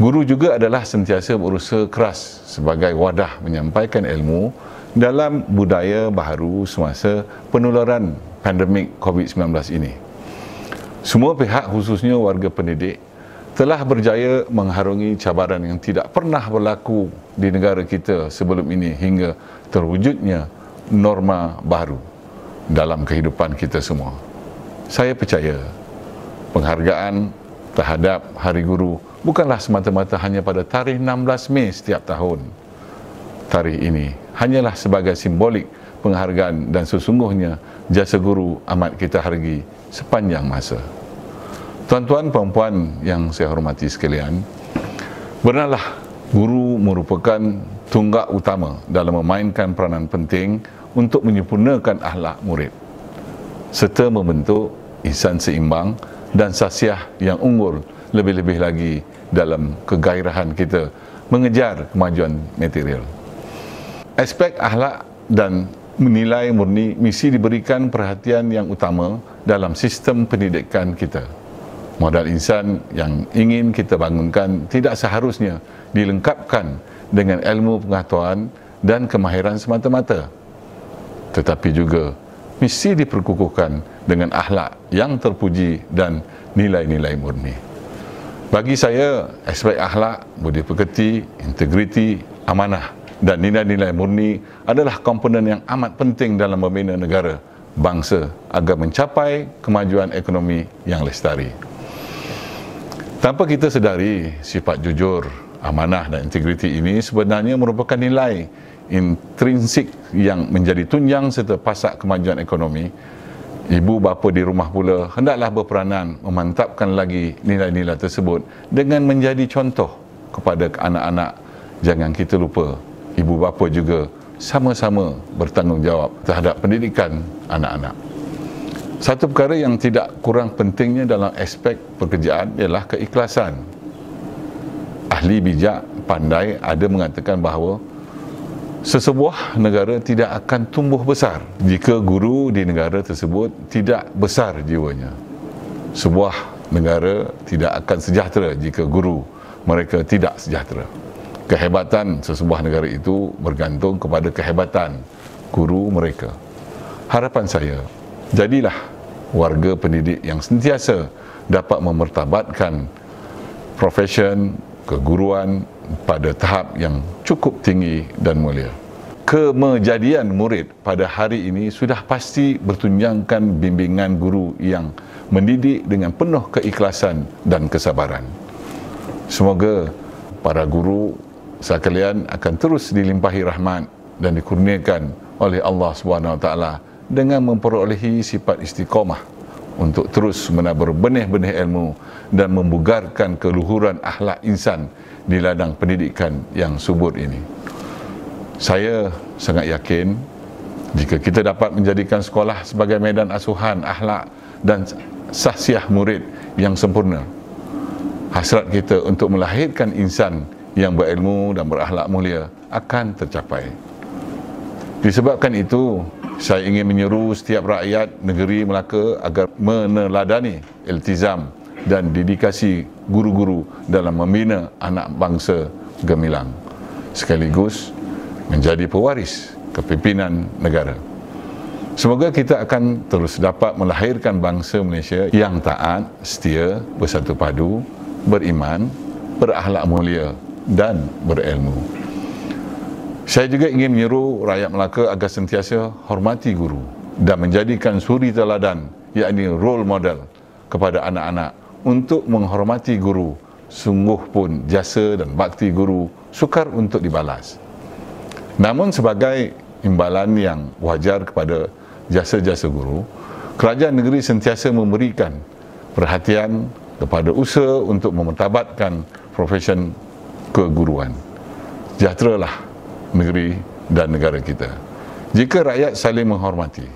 Guru juga adalah sentiasa berusaha keras sebagai wadah menyampaikan ilmu dalam budaya baharu semasa penularan pandemik COVID-19 ini. Semua pihak, khususnya warga pendidik, telah berjaya mengharungi cabaran yang tidak pernah berlaku di negara kita sebelum ini hingga terwujudnya norma baru dalam kehidupan kita semua. Saya percaya penghargaan terhadap Hari Guru bukanlah semata-mata hanya pada tarikh 16 Mei setiap tahun. Tarikh ini hanyalah sebagai simbolik penghargaan dan sesungguhnya jasa guru amat kita hargai sepanjang masa. Tuan-tuan, puan-puan yang saya hormati sekalian, benarlah guru merupakan tunggak utama dalam memainkan peranan penting untuk menyempurnakan akhlak murid serta membentuk insan seimbang dan sasiah yang unggul, lebih-lebih lagi dalam kegairahan kita mengejar kemajuan material. Aspek akhlak dan menilai murni mesti diberikan perhatian yang utama dalam sistem pendidikan kita. Modal insan yang ingin kita bangunkan tidak seharusnya dilengkapkan dengan ilmu pengetahuan dan kemahiran semata-mata, tetapi juga mesti diperkukuhkan dengan akhlak yang terpuji dan nilai-nilai murni. Bagi saya, aspek akhlak, budi pekerti, integriti, amanah dan nilai-nilai murni adalah komponen yang amat penting dalam membina negara, bangsa agar mencapai kemajuan ekonomi yang lestari. Tanpa kita sedari, sifat jujur, amanah dan integriti ini sebenarnya merupakan nilai intrinsik yang menjadi tunjang serta pasak kemajuan ekonomi. Ibu bapa di rumah pula hendaklah berperanan memantapkan lagi nilai-nilai tersebut dengan menjadi contoh kepada anak-anak. Jangan kita lupa, ibu bapa juga sama-sama bertanggungjawab terhadap pendidikan anak-anak. Satu perkara yang tidak kurang pentingnya dalam aspek pekerjaan ialah keikhlasan. Ahli bijak pandai ada mengatakan bahawa sesebuah negara tidak akan tumbuh besar jika guru di negara tersebut tidak besar jiwanya. Sebuah negara tidak akan sejahtera jika guru mereka tidak sejahtera. Kehebatan sesebuah negara itu bergantung kepada kehebatan guru mereka. Harapan saya, jadilah warga pendidik yang sentiasa dapat memertabatkan profesion keguruan pada tahap yang cukup tinggi dan mulia. Kemejadian murid pada hari ini sudah pasti bertunjangkan bimbingan guru yang mendidik dengan penuh keikhlasan dan kesabaran. Semoga para guru sekalian akan terus dilimpahi rahmat dan dikurniakan oleh Allah SWT dengan memperolehi sifat istiqamah untuk terus menabur benih-benih ilmu dan membugarkan keluhuran akhlak insan di ladang pendidikan yang subur ini. Saya sangat yakin jika kita dapat menjadikan sekolah sebagai medan asuhan akhlak dan sahsiah murid yang sempurna, hasrat kita untuk melahirkan insan yang berilmu dan berakhlak mulia akan tercapai. Disebabkan itu, saya ingin menyeru setiap rakyat negeri Melaka agar meneladani iltizam dan dedikasi guru-guru dalam membina anak bangsa gemilang, sekaligus menjadi pewaris kepimpinan negara. Semoga kita akan terus dapat melahirkan bangsa Malaysia yang taat, setia, bersatu padu, beriman, berakhlak mulia dan berilmu. Saya juga ingin menyeru rakyat Melaka agar sentiasa hormati guru dan menjadikan suri teladan, yakni role model kepada anak-anak untuk menghormati guru. Sungguh pun jasa dan bakti guru sukar untuk dibalas. Namun sebagai imbalan yang wajar kepada jasa-jasa guru, kerajaan negeri sentiasa memberikan perhatian kepada usaha untuk memertabatkan profesion keguruan. Sejahteralah negeri dan negara kita jika rakyat saling menghormati.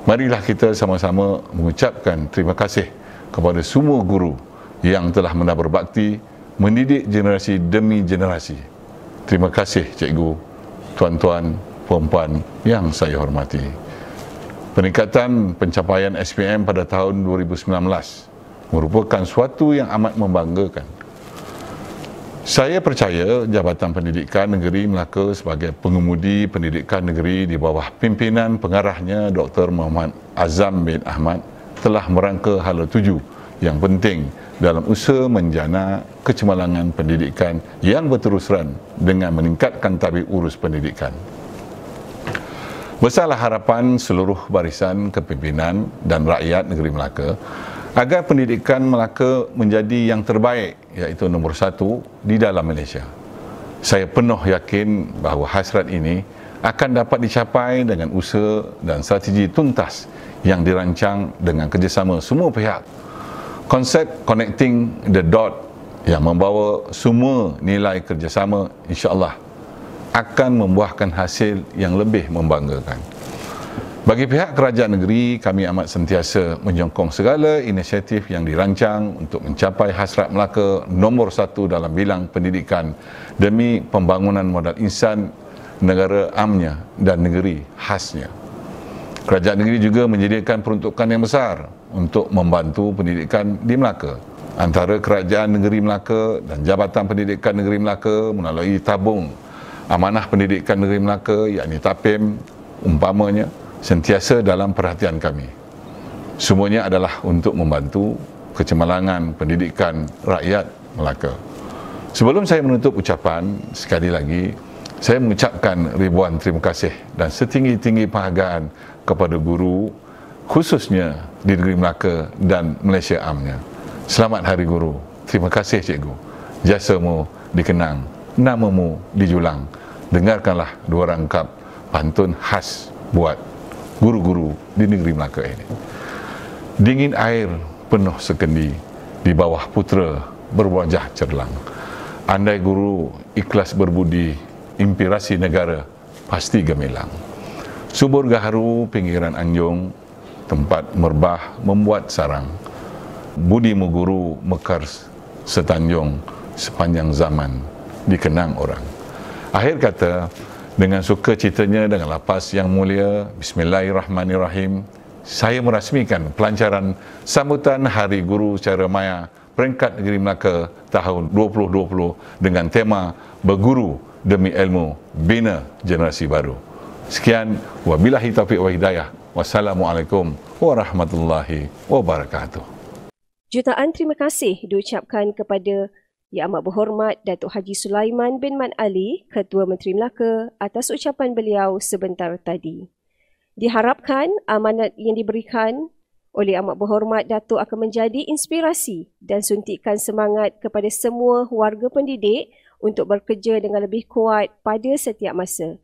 Marilah kita sama-sama mengucapkan terima kasih kepada semua guru yang telah menabur bakti mendidik generasi demi generasi. Terima kasih cikgu, tuan-tuan, puan-puan yang saya hormati. Peningkatan pencapaian SPM pada tahun 2019 merupakan suatu yang amat membanggakan. Saya percaya Jabatan Pendidikan Negeri Melaka sebagai pengemudi pendidikan negeri di bawah pimpinan pengarahnya Dr. Muhammad Azam bin Ahmad telah merangka hala tuju yang penting dalam usaha menjana kecemerlangan pendidikan yang berterusan dengan meningkatkan tabik urus pendidikan. Besarlah harapan seluruh barisan kepimpinan dan rakyat negeri Melaka agar pendidikan Melaka menjadi yang terbaik, iaitu nombor satu di dalam Malaysia. Saya penuh yakin bahawa hasrat ini akan dapat dicapai dengan usaha dan strategi tuntas yang dirancang dengan kerjasama semua pihak. Konsep connecting the dot yang membawa semua nilai kerjasama insya-Allah akan membuahkan hasil yang lebih membanggakan. Bagi pihak kerajaan negeri, kami amat sentiasa menyokong segala inisiatif yang dirancang untuk mencapai hasrat Melaka nombor satu dalam bilang pendidikan demi pembangunan modal insan negara amnya dan negeri khasnya. Kerajaan negeri juga menyediakan peruntukan yang besar untuk membantu pendidikan di Melaka. Antara Kerajaan Negeri Melaka dan Jabatan Pendidikan Negeri Melaka melalui tabung amanah pendidikan negeri Melaka, yakni TAPIM umpamanya, sentiasa dalam perhatian kami. Semuanya adalah untuk membantu kecemerlangan pendidikan rakyat Melaka. Sebelum saya menutup ucapan, sekali lagi saya mengucapkan ribuan terima kasih dan setinggi-tinggi penghargaan kepada guru, khususnya di negeri Melaka dan Malaysia amnya. Selamat Hari Guru. Terima kasih cikgu. Jasamu dikenang, namamu dijulang. Dengarkanlah dua rangkap pantun khas buat guru-guru di negeri Melaka ini. Dingin air penuh sekendi di bawah putera berwajah cerlang. Andai guru ikhlas berbudi, inspirasi negara pasti gemilang. Subur gaharu pinggiran Anjung, tempat merbah membuat sarang. Budimu guru mekar setanjung, sepanjang zaman dikenang orang. Akhir kata, dengan sukacitanya dengan lapas yang mulia, Bismillahirrahmanirrahim, saya merasmikan pelancaran sambutan Hari Guru secara maya peringkat negeri Melaka tahun 2020 dengan tema Berguru Demi Ilmu, Bina Generasi Baru. Sekian, wabillahi taufiq wa hidayah. Wassalamualaikum warahmatullahi wabarakatuh. Jutaan terima kasih diucapkan kepada Yang Amat Berhormat Datuk Haji Sulaiman bin Man Ali, Ketua Menteri Melaka, atas ucapan beliau sebentar tadi. Diharapkan amanat yang diberikan oleh Amat Berhormat Datuk akan menjadi inspirasi dan suntikan semangat kepada semua warga pendidik untuk bekerja dengan lebih kuat pada setiap masa.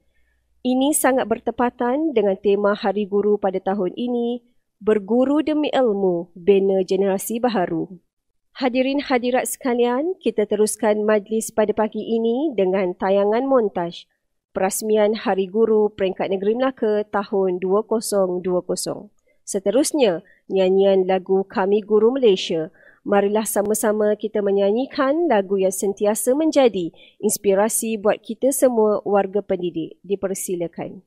Ini sangat bertepatan dengan tema Hari Guru pada tahun ini, Berguru Demi Ilmu, Bina Generasi Baharu. Hadirin hadirat sekalian, kita teruskan majlis pada pagi ini dengan tayangan montaj perasmian Hari Guru Peringkat Negeri Melaka tahun 2020. Seterusnya, nyanyian lagu Kami Guru Malaysia. Marilah sama-sama kita menyanyikan lagu yang sentiasa menjadi inspirasi buat kita semua warga pendidik. Dipersilakan.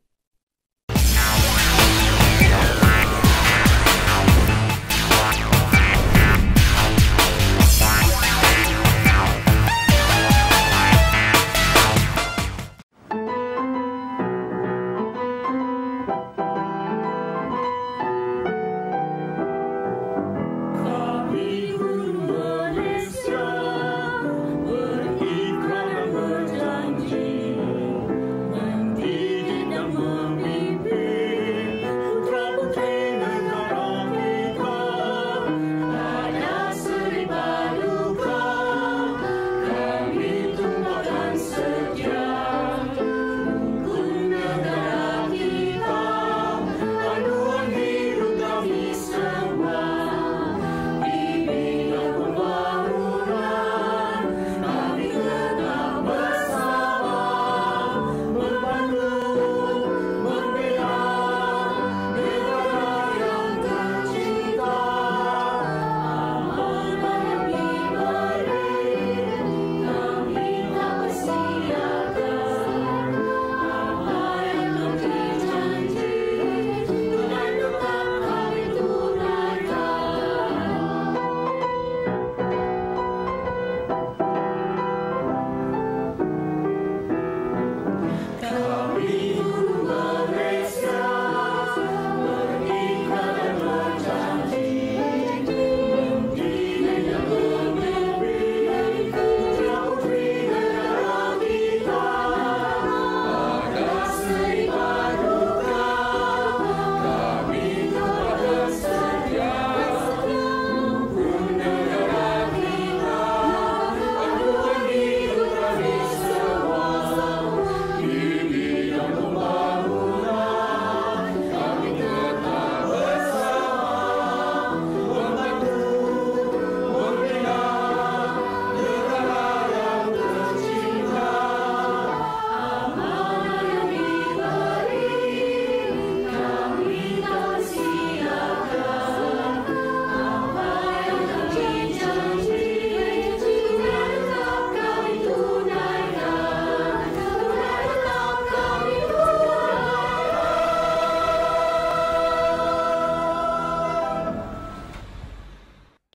Berikrar berjanji mendidik dan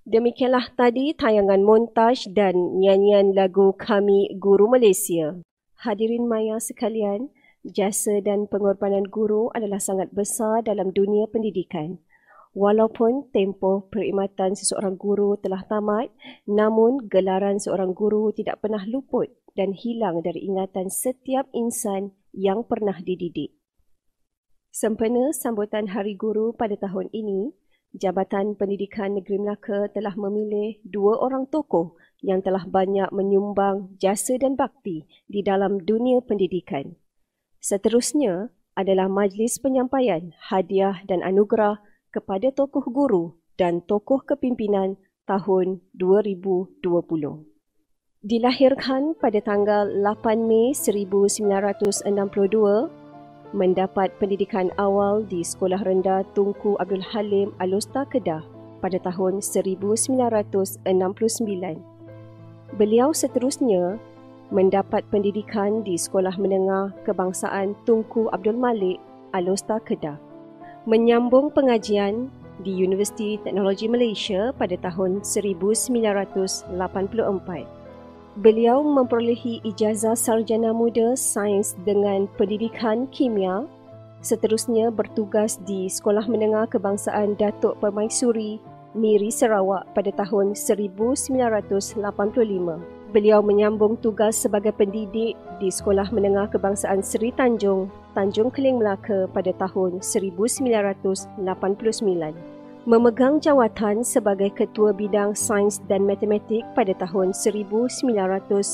Demikianlah tadi tayangan montaj dan nyanyian lagu Kami Guru Malaysia. Hadirin maya sekalian, jasa dan pengorbanan guru adalah sangat besar dalam dunia pendidikan. Walaupun tempoh perkhidmatan seseorang guru telah tamat, namun gelaran seorang guru tidak pernah luput dan hilang dari ingatan setiap insan yang pernah dididik. Sempena sambutan Hari Guru pada tahun ini, Jabatan Pendidikan Negeri Melaka telah memilih 2 orang tokoh yang telah banyak menyumbang jasa dan bakti di dalam dunia pendidikan. Seterusnya adalah majlis penyampaian hadiah dan anugerah kepada tokoh guru dan tokoh kepimpinan tahun 2020. Dilahirkan pada tanggal 8 Mei 1962, mendapat pendidikan awal di Sekolah Rendah Tunku Abdul Halim Alostar Kedah pada tahun 1969. Beliau seterusnya mendapat pendidikan di Sekolah Menengah Kebangsaan Tunku Abdul Malik Alostar Kedah. Menyambung pengajian di Universiti Teknologi Malaysia pada tahun 1984. Beliau memperolehi ijazah sarjana muda sains dengan pendidikan kimia, seterusnya bertugas di Sekolah Menengah Kebangsaan Datuk Permaisuri Miri Sarawak pada tahun 1985. Beliau menyambung tugas sebagai pendidik di Sekolah Menengah Kebangsaan Seri Tanjung, Tanjung Keling Melaka pada tahun 1989. Memegang jawatan sebagai Ketua Bidang Sains dan Matematik pada tahun 1999.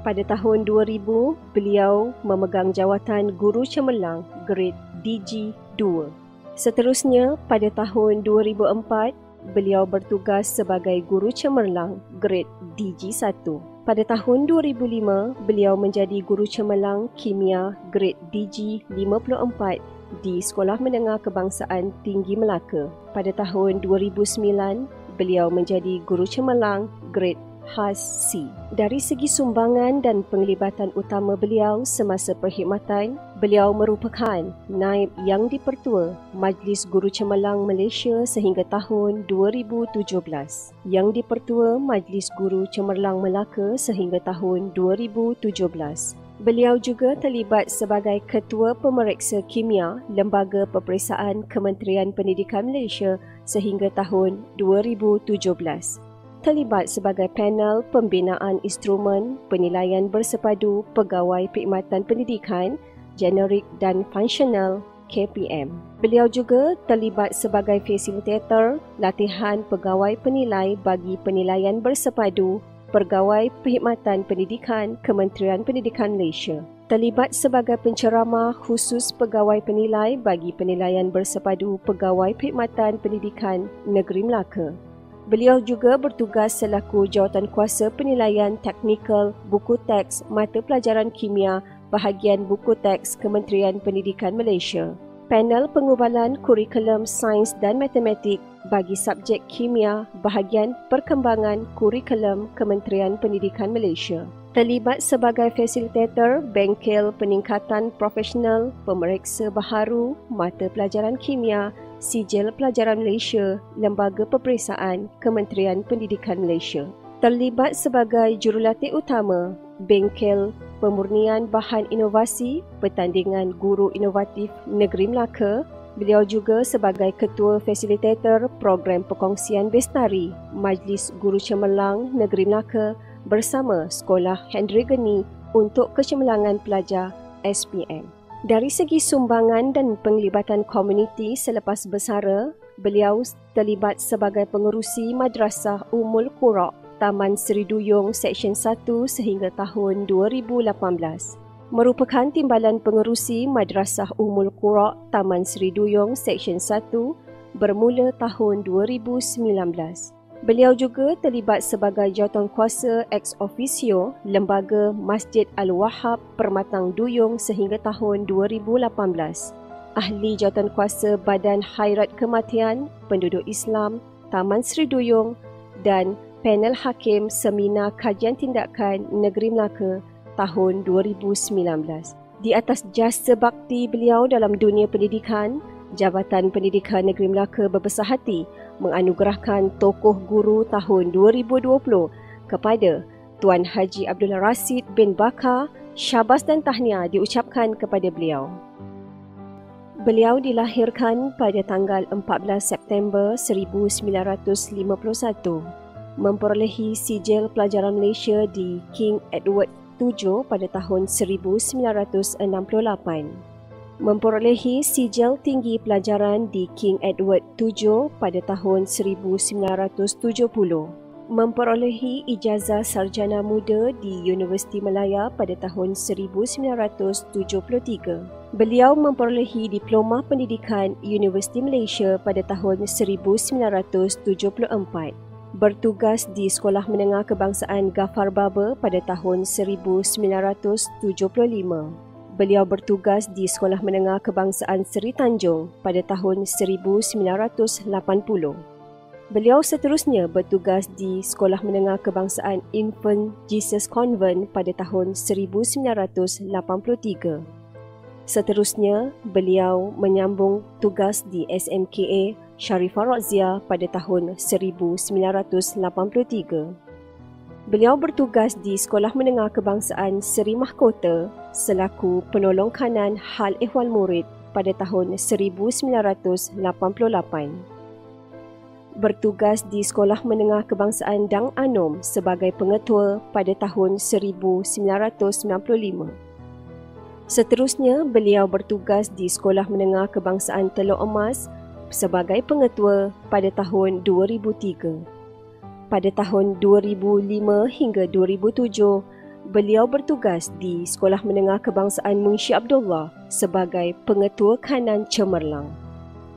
Pada tahun 2000, beliau memegang jawatan Guru Cemerlang Grade DG 2. Seterusnya, pada tahun 2004, beliau bertugas sebagai Guru Cemerlang Grade DG 1. Pada tahun 2005, beliau menjadi Guru Cemerlang Kimia Grade DG 54 di Sekolah Menengah Kebangsaan Tinggi Melaka. Pada tahun 2009, beliau menjadi Guru Cemerlang Grade Khas C. Dari segi sumbangan dan penglibatan utama beliau semasa perkhidmatan, beliau merupakan Naib Yang di-Pertua Majlis Guru Cemerlang Malaysia sehingga tahun 2017, Yang di-Pertua Majlis Guru Cemerlang Melaka sehingga tahun 2017. Beliau juga terlibat sebagai Ketua Pemeriksa Kimia Lembaga Peperiksaan Kementerian Pendidikan Malaysia sehingga tahun 2017. Terlibat sebagai panel pembinaan instrumen penilaian bersepadu pegawai perkhidmatan pendidikan, generik dan fungsional KPM. Beliau juga terlibat sebagai fasilitator latihan pegawai penilai bagi penilaian bersepadu Pegawai Perkhidmatan Pendidikan Kementerian Pendidikan Malaysia. Terlibat sebagai penceramah khusus pegawai penilai bagi penilaian bersepadu Pegawai Perkhidmatan Pendidikan Negeri Melaka. Beliau juga bertugas selaku Jawatankuasa Penilaian Teknikal Buku Teks Mata Pelajaran Kimia Bahagian Buku Teks Kementerian Pendidikan Malaysia. Panel pengubalan kurikulum sains dan matematik bagi subjek kimia bahagian perkembangan kurikulum Kementerian Pendidikan Malaysia. Terlibat sebagai fasilitator bengkel peningkatan profesional pemeriksa baharu mata pelajaran kimia Sijil Pelajaran Malaysia Lembaga Peperiksaan Kementerian Pendidikan Malaysia. Terlibat sebagai jurulatih utama bengkel pemurnian bahan inovasi pertandingan guru inovatif Negeri Melaka. Beliau juga sebagai Ketua Fasilitator Program Perkongsian Bestari Majlis Guru Cemerlang Negeri Melaka bersama Sekolah Henry Geni untuk Kecemerlangan Pelajar SPM. Dari segi sumbangan dan penglibatan komuniti selepas bersara, beliau terlibat sebagai pengerusi Madrasah Ummul Qura Taman Seri Duyung Seksyen 1 sehingga tahun 2018. Merupakan timbalan pengerusi Madrasah Ummul Qura Taman Seri Duyung Seksyen 1 bermula tahun 2019. Beliau juga terlibat sebagai Jawatankuasa ex officio Lembaga Masjid Al-Wahhab Permatang Duyung sehingga tahun 2018. Ahli Jawatankuasa Badan Khairat Kematian Penduduk Islam Taman Seri Duyung dan Panel Hakim Seminar Kajian Tindakan Negeri Melaka tahun 2019. Di atas jasa bakti beliau dalam dunia pendidikan, Jabatan Pendidikan Negeri Melaka berbesar hati menganugerahkan Tokoh Guru tahun 2020 kepada Tuan Haji Abdul Rasid bin Bakar. Syabas dan tahniah diucapkan kepada beliau. Beliau dilahirkan pada tanggal 14 September 1951, memperolehi sijil pelajaran Malaysia di King Edward VII pada tahun 1968. Memperolehi sijil tinggi pelajaran di King Edward VII pada tahun 1970. Memperolehi ijazah sarjana muda di Universiti Malaya pada tahun 1973. Beliau memperolehi diploma pendidikan Universiti Malaysia pada tahun 1974. Bertugas di Sekolah Menengah Kebangsaan Ghaffar Baba pada tahun 1975. Beliau bertugas di Sekolah Menengah Kebangsaan Seri Tanjung pada tahun 1980. Beliau seterusnya bertugas di Sekolah Menengah Kebangsaan Infant Jesus Convent pada tahun 1983. Seterusnya, beliau menyambung tugas di SMKA Sharifah Razia pada tahun 1983. Beliau bertugas di Sekolah Menengah Kebangsaan Seri Mahkota selaku penolong kanan hal ehwal murid pada tahun 1988. Bertugas di Sekolah Menengah Kebangsaan Dang Anom sebagai pengetua pada tahun 1995. Seterusnya, beliau bertugas di Sekolah Menengah Kebangsaan Teluk Emas sebagai pengetua pada tahun 2003. Pada tahun 2005 hingga 2007, beliau bertugas di Sekolah Menengah Kebangsaan Munshi Abdullah sebagai pengetua kanan cemerlang.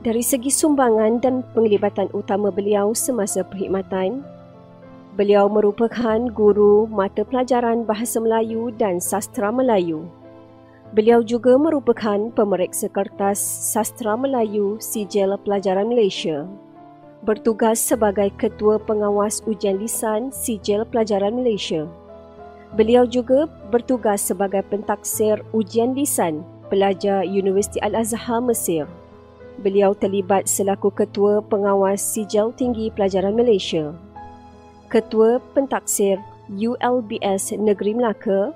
Dari segi sumbangan dan penglibatan utama beliau semasa perkhidmatan, beliau merupakan guru mata pelajaran Bahasa Melayu dan Sastra Melayu. Beliau juga merupakan pemeriksa kertas Sastra Melayu Sijil Pelajaran Malaysia. Bertugas sebagai Ketua Pengawas Ujian Lisan Sijil Pelajaran Malaysia. Beliau juga bertugas sebagai Pentaksir Ujian Lisan Pelajar Universiti Al-Azhar Mesir. Beliau terlibat selaku Ketua Pengawas Sijil Tinggi Pelajaran Malaysia. Ketua Pentaksir ULBS Negeri Melaka,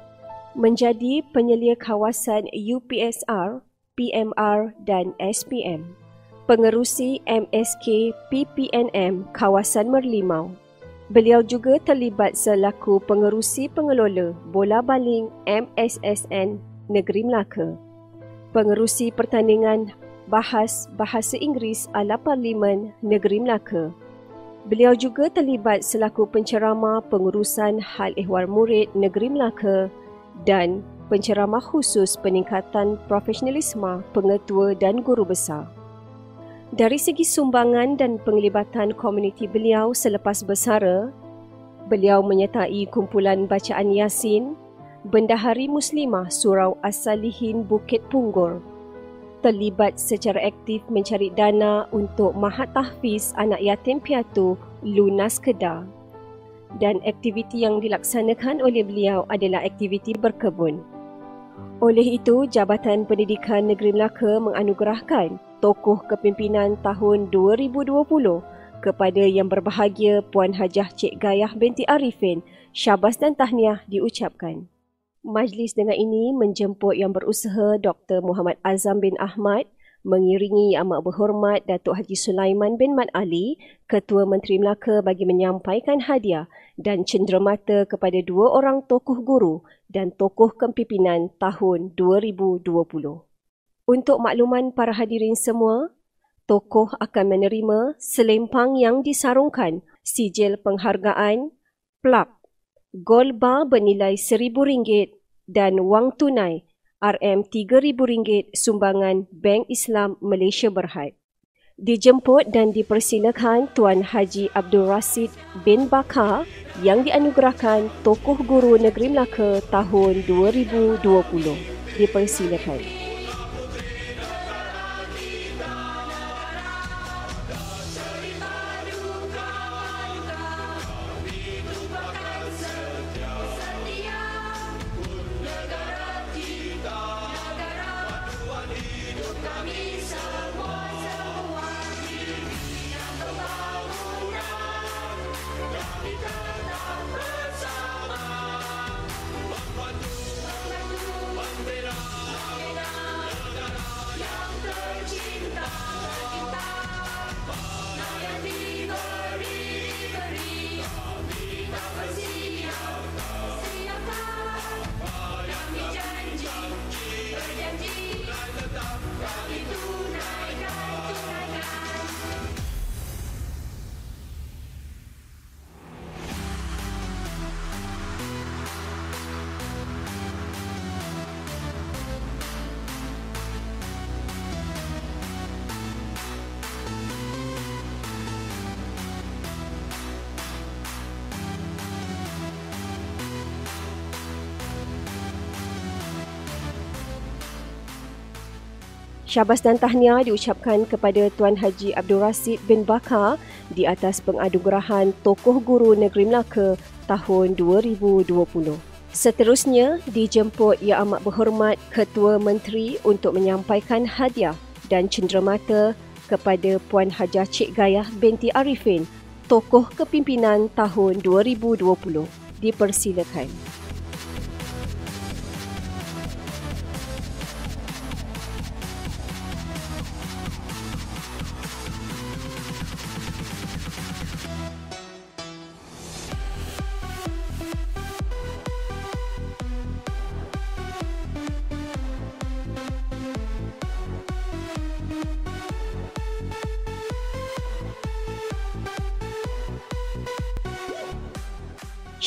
menjadi penyelia kawasan UPSR, PMR dan SPM. Pengerusi MSK PPNM kawasan Merlimau. Beliau juga terlibat selaku pengerusi pengelola bola baling MSSN Negeri Melaka. Pengerusi pertandingan Bahasa Inggeris ala Parlimen Negeri Melaka. Beliau juga terlibat selaku penceramah pengurusan hal ehwal murid Negeri Melaka dan penceramah khusus peningkatan profesionalisme pengetua dan guru besar. Dari segi sumbangan dan penglibatan komuniti beliau selepas bersara, beliau menyertai kumpulan bacaan Yasin, Bendahari Muslimah Surau As-Salihin Bukit Punggur, terlibat secara aktif mencari dana untuk Mahat Tahfiz Anak Yatim Piatu Lunas Kedah, dan aktiviti yang dilaksanakan oleh beliau adalah aktiviti berkebun. Oleh itu, Jabatan Pendidikan Negeri Melaka menganugerahkan Tokoh Kepimpinan tahun 2020 kepada Yang Berbahagia Puan Hajah Cik Gayah binti Arifin. Syabas dan tahniah diucapkan. Majlis dengan ini menjemput Yang Berusaha Dr. Muhammad Azam bin Ahmad mengiringi Yang Amat Berhormat Datuk Haji Sulaiman bin Mat Ali, Ketua Menteri Melaka, bagi menyampaikan hadiah dan cenderamata kepada dua orang tokoh guru dan tokoh kepimpinan tahun 2020. Untuk makluman para hadirin semua, tokoh akan menerima selempang yang disarungkan sijil penghargaan, plak, gold bar bernilai RM1,000 dan wang tunai RM3,000 sumbangan Bank Islam Malaysia Berhad. Dijemput dan dipersilakan Tuan Haji Abdul Rasid bin Bakar yang dianugerahkan Tokoh Guru Negeri Melaka tahun 2020. Dipersilakan. Kami semua yang berwakil yang membawa Syabas dan tahniah diucapkan kepada Tuan Haji Abdul Rasid bin Bakar di atas penganugerahan Tokoh Guru Negeri Melaka tahun 2020. Seterusnya, dijemput Yang Amat Berhormat Ketua Menteri untuk menyampaikan hadiah dan cenderamata kepada Puan Hajah Cik Gayah binti Arifin, Tokoh Kepimpinan tahun 2020. Dipersilakan.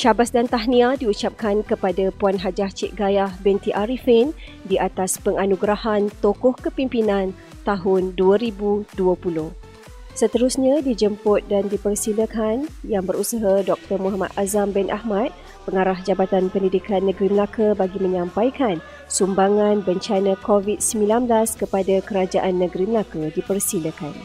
Syabas dan tahniah diucapkan kepada Puan Hajah Cik Gayah binti Arifin di atas penganugerahan Tokoh Kepimpinan tahun 2020. Seterusnya dijemput dan dipersilakan Yang Berusaha Dr. Muhammad Azam bin Ahmad, Pengarah Jabatan Pendidikan Negeri Melaka bagi menyampaikan sumbangan bencana COVID-19 kepada Kerajaan Negeri Melaka. Dipersilakan.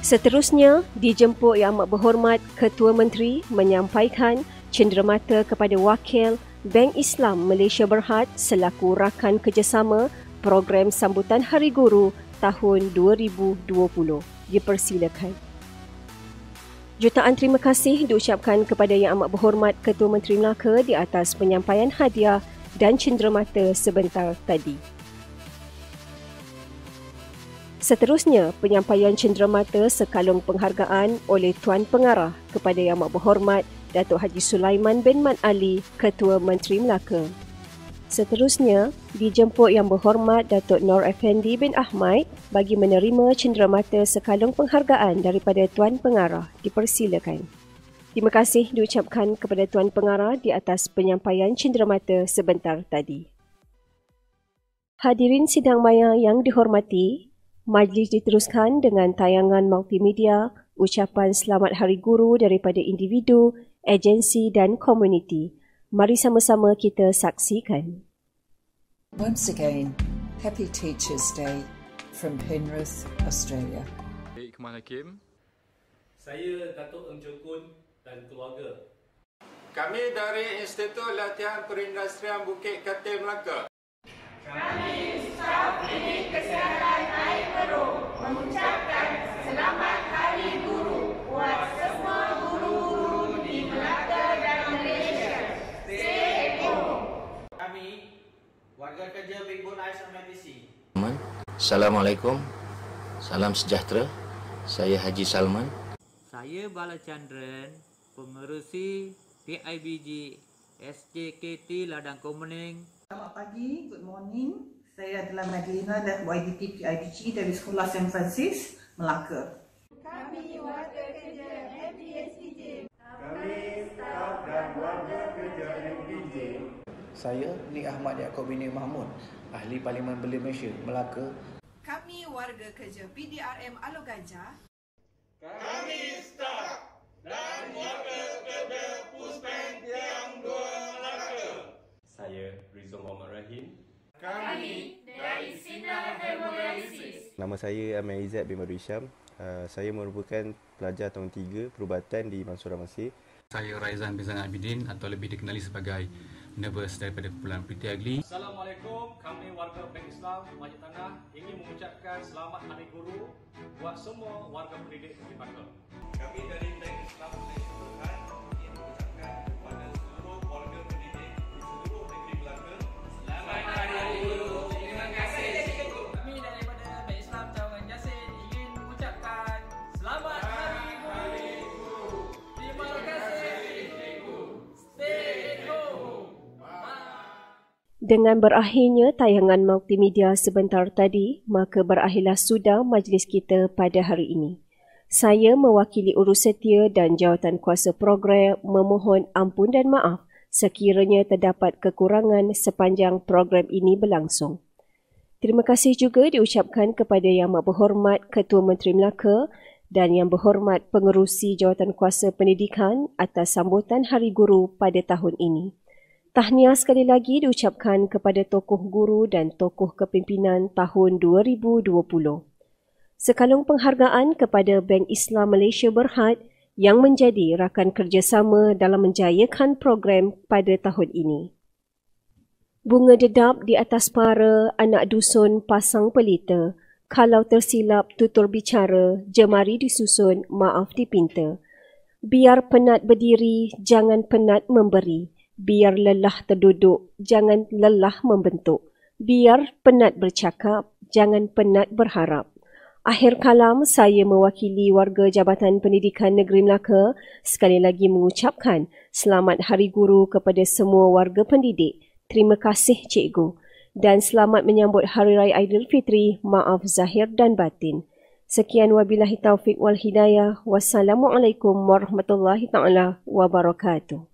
Seterusnya, dijemput Yang Amat Berhormat Ketua Menteri menyampaikan cenderamata kepada Wakil Bank Islam Malaysia Berhad selaku rakan kerjasama program sambutan Hari Guru tahun 2020. Dipersilakan. Jutaan terima kasih diucapkan kepada Yang Amat Berhormat Ketua Menteri Melaka di atas penyampaian hadiah dan cenderamata sebentar tadi. Seterusnya, penyampaian cenderamata sekalung penghargaan oleh Tuan Pengarah kepada Yang Amat Berhormat Datuk Haji Sulaiman bin Mat Ali, Ketua Menteri Melaka. Seterusnya, dijemput Yang Berhormat Datuk Nor Effendi bin Ahmad bagi menerima cenderamata sekalung penghargaan daripada Tuan Pengarah. Dipersilakan. Terima kasih diucapkan kepada Tuan Pengarah di atas penyampaian cenderamata sebentar tadi. Hadirin sidang maya yang dihormati, majlis diteruskan dengan tayangan multimedia ucapan Selamat Hari Guru daripada individu, agensi dan komuniti. Mari sama-sama kita saksikan. Once again, Happy Teachers' Day from Penrith, Australia. Baik, Kemana Hakim. Saya Datuk Eng Jokun dan keluarga. Kami dari Institut Latihan Perindustrian Bukit Katil Melaka. Kami staf klinik kesihatan air keruh mengucapkan Selamat Hari Guru buat semua guru-guru di Melaka dan Malaysia. Stay at home. Kami, warga kerja Big Bull Ice MITC. Assalamualaikum. Salam sejahtera. Saya Haji Salman. Saya Bala Chandran, pengerusi PIBG SJKT Ladang Komuning. Selamat pagi, good morning. Saya adalah Madlina dan YDP PIBG dari Sekolah St. Francis, Melaka. Kami warga kerja MPSTJ. Kami staf dan warga kerja MPJ. Saya Nik Ahmad Yaakob bin Mahmud, Ahli Parlimen Belia Malaysia, Melaka. Kami warga kerja PDRM Alor Gajah. Kami staf dan warga kerja Puspen Tiang 2 Melaka. Saya Rizal Muhammad Rahim. Kami dari Sinar Hemodialisis. Nama saya Amir Izzat bin Madu Hisham. Saya merupakan pelajar tahun 3 perubatan di Mansura Masih. Saya Raizan bin Zainal Abidin atau lebih dikenali sebagai Nervous daripada Kumpulan Pretty Ugly. Assalamualaikum, kami warga Bank Islam Masjid Tanah ingin mengucapkan Selamat Hari Guru buat semua warga pendidik di Melaka. Kami dari Bank Islam Malaysia Berhad ingin mengucapkan kepada seluruh warga pendidik di seluruh negeri Melaka Selamat Hari Guru. Terima kasih. Kami daripada Bank Islam Cawangan Jasin ingin mengucapkan Selamat Hari Guru. Terima kasih. Stay at home. Dengan berakhirnya tayangan multimedia sebentar tadi, maka berakhirlah sudah majlis kita pada hari ini. Saya mewakili urus setia dan jawatan kuasa program memohon ampun dan maaf sekiranya terdapat kekurangan sepanjang program ini berlangsung. Terima kasih juga diucapkan kepada Yang Berhormat Ketua Menteri Melaka dan Yang Berhormat Pengerusi Jawatan Kuasa Pendidikan atas sambutan Hari Guru pada tahun ini. Tahniah sekali lagi diucapkan kepada tokoh guru dan tokoh kepimpinan tahun 2020. Sekalung penghargaan kepada Bank Islam Malaysia Berhad yang menjadi rakan kerjasama dalam menjayakan program pada tahun ini. Bunga dedap di atas para anak dusun Pasang Pelita. Kalau tersilap tutur bicara, jemari disusun, maaf dipinta. Biar penat berdiri, jangan penat memberi. Biar lelah terduduk, jangan lelah membentuk. Biar penat bercakap, jangan penat berharap. Akhir kalam, saya mewakili warga Jabatan Pendidikan Negeri Melaka sekali lagi mengucapkan selamat Hari Guru kepada semua warga pendidik. Terima kasih cikgu. Dan selamat menyambut Hari Raya Aidilfitri, maaf zahir dan batin. Sekian wabillahi taufiq wal hidayah. Wassalamualaikum warahmatullahi taala wabarakatuh.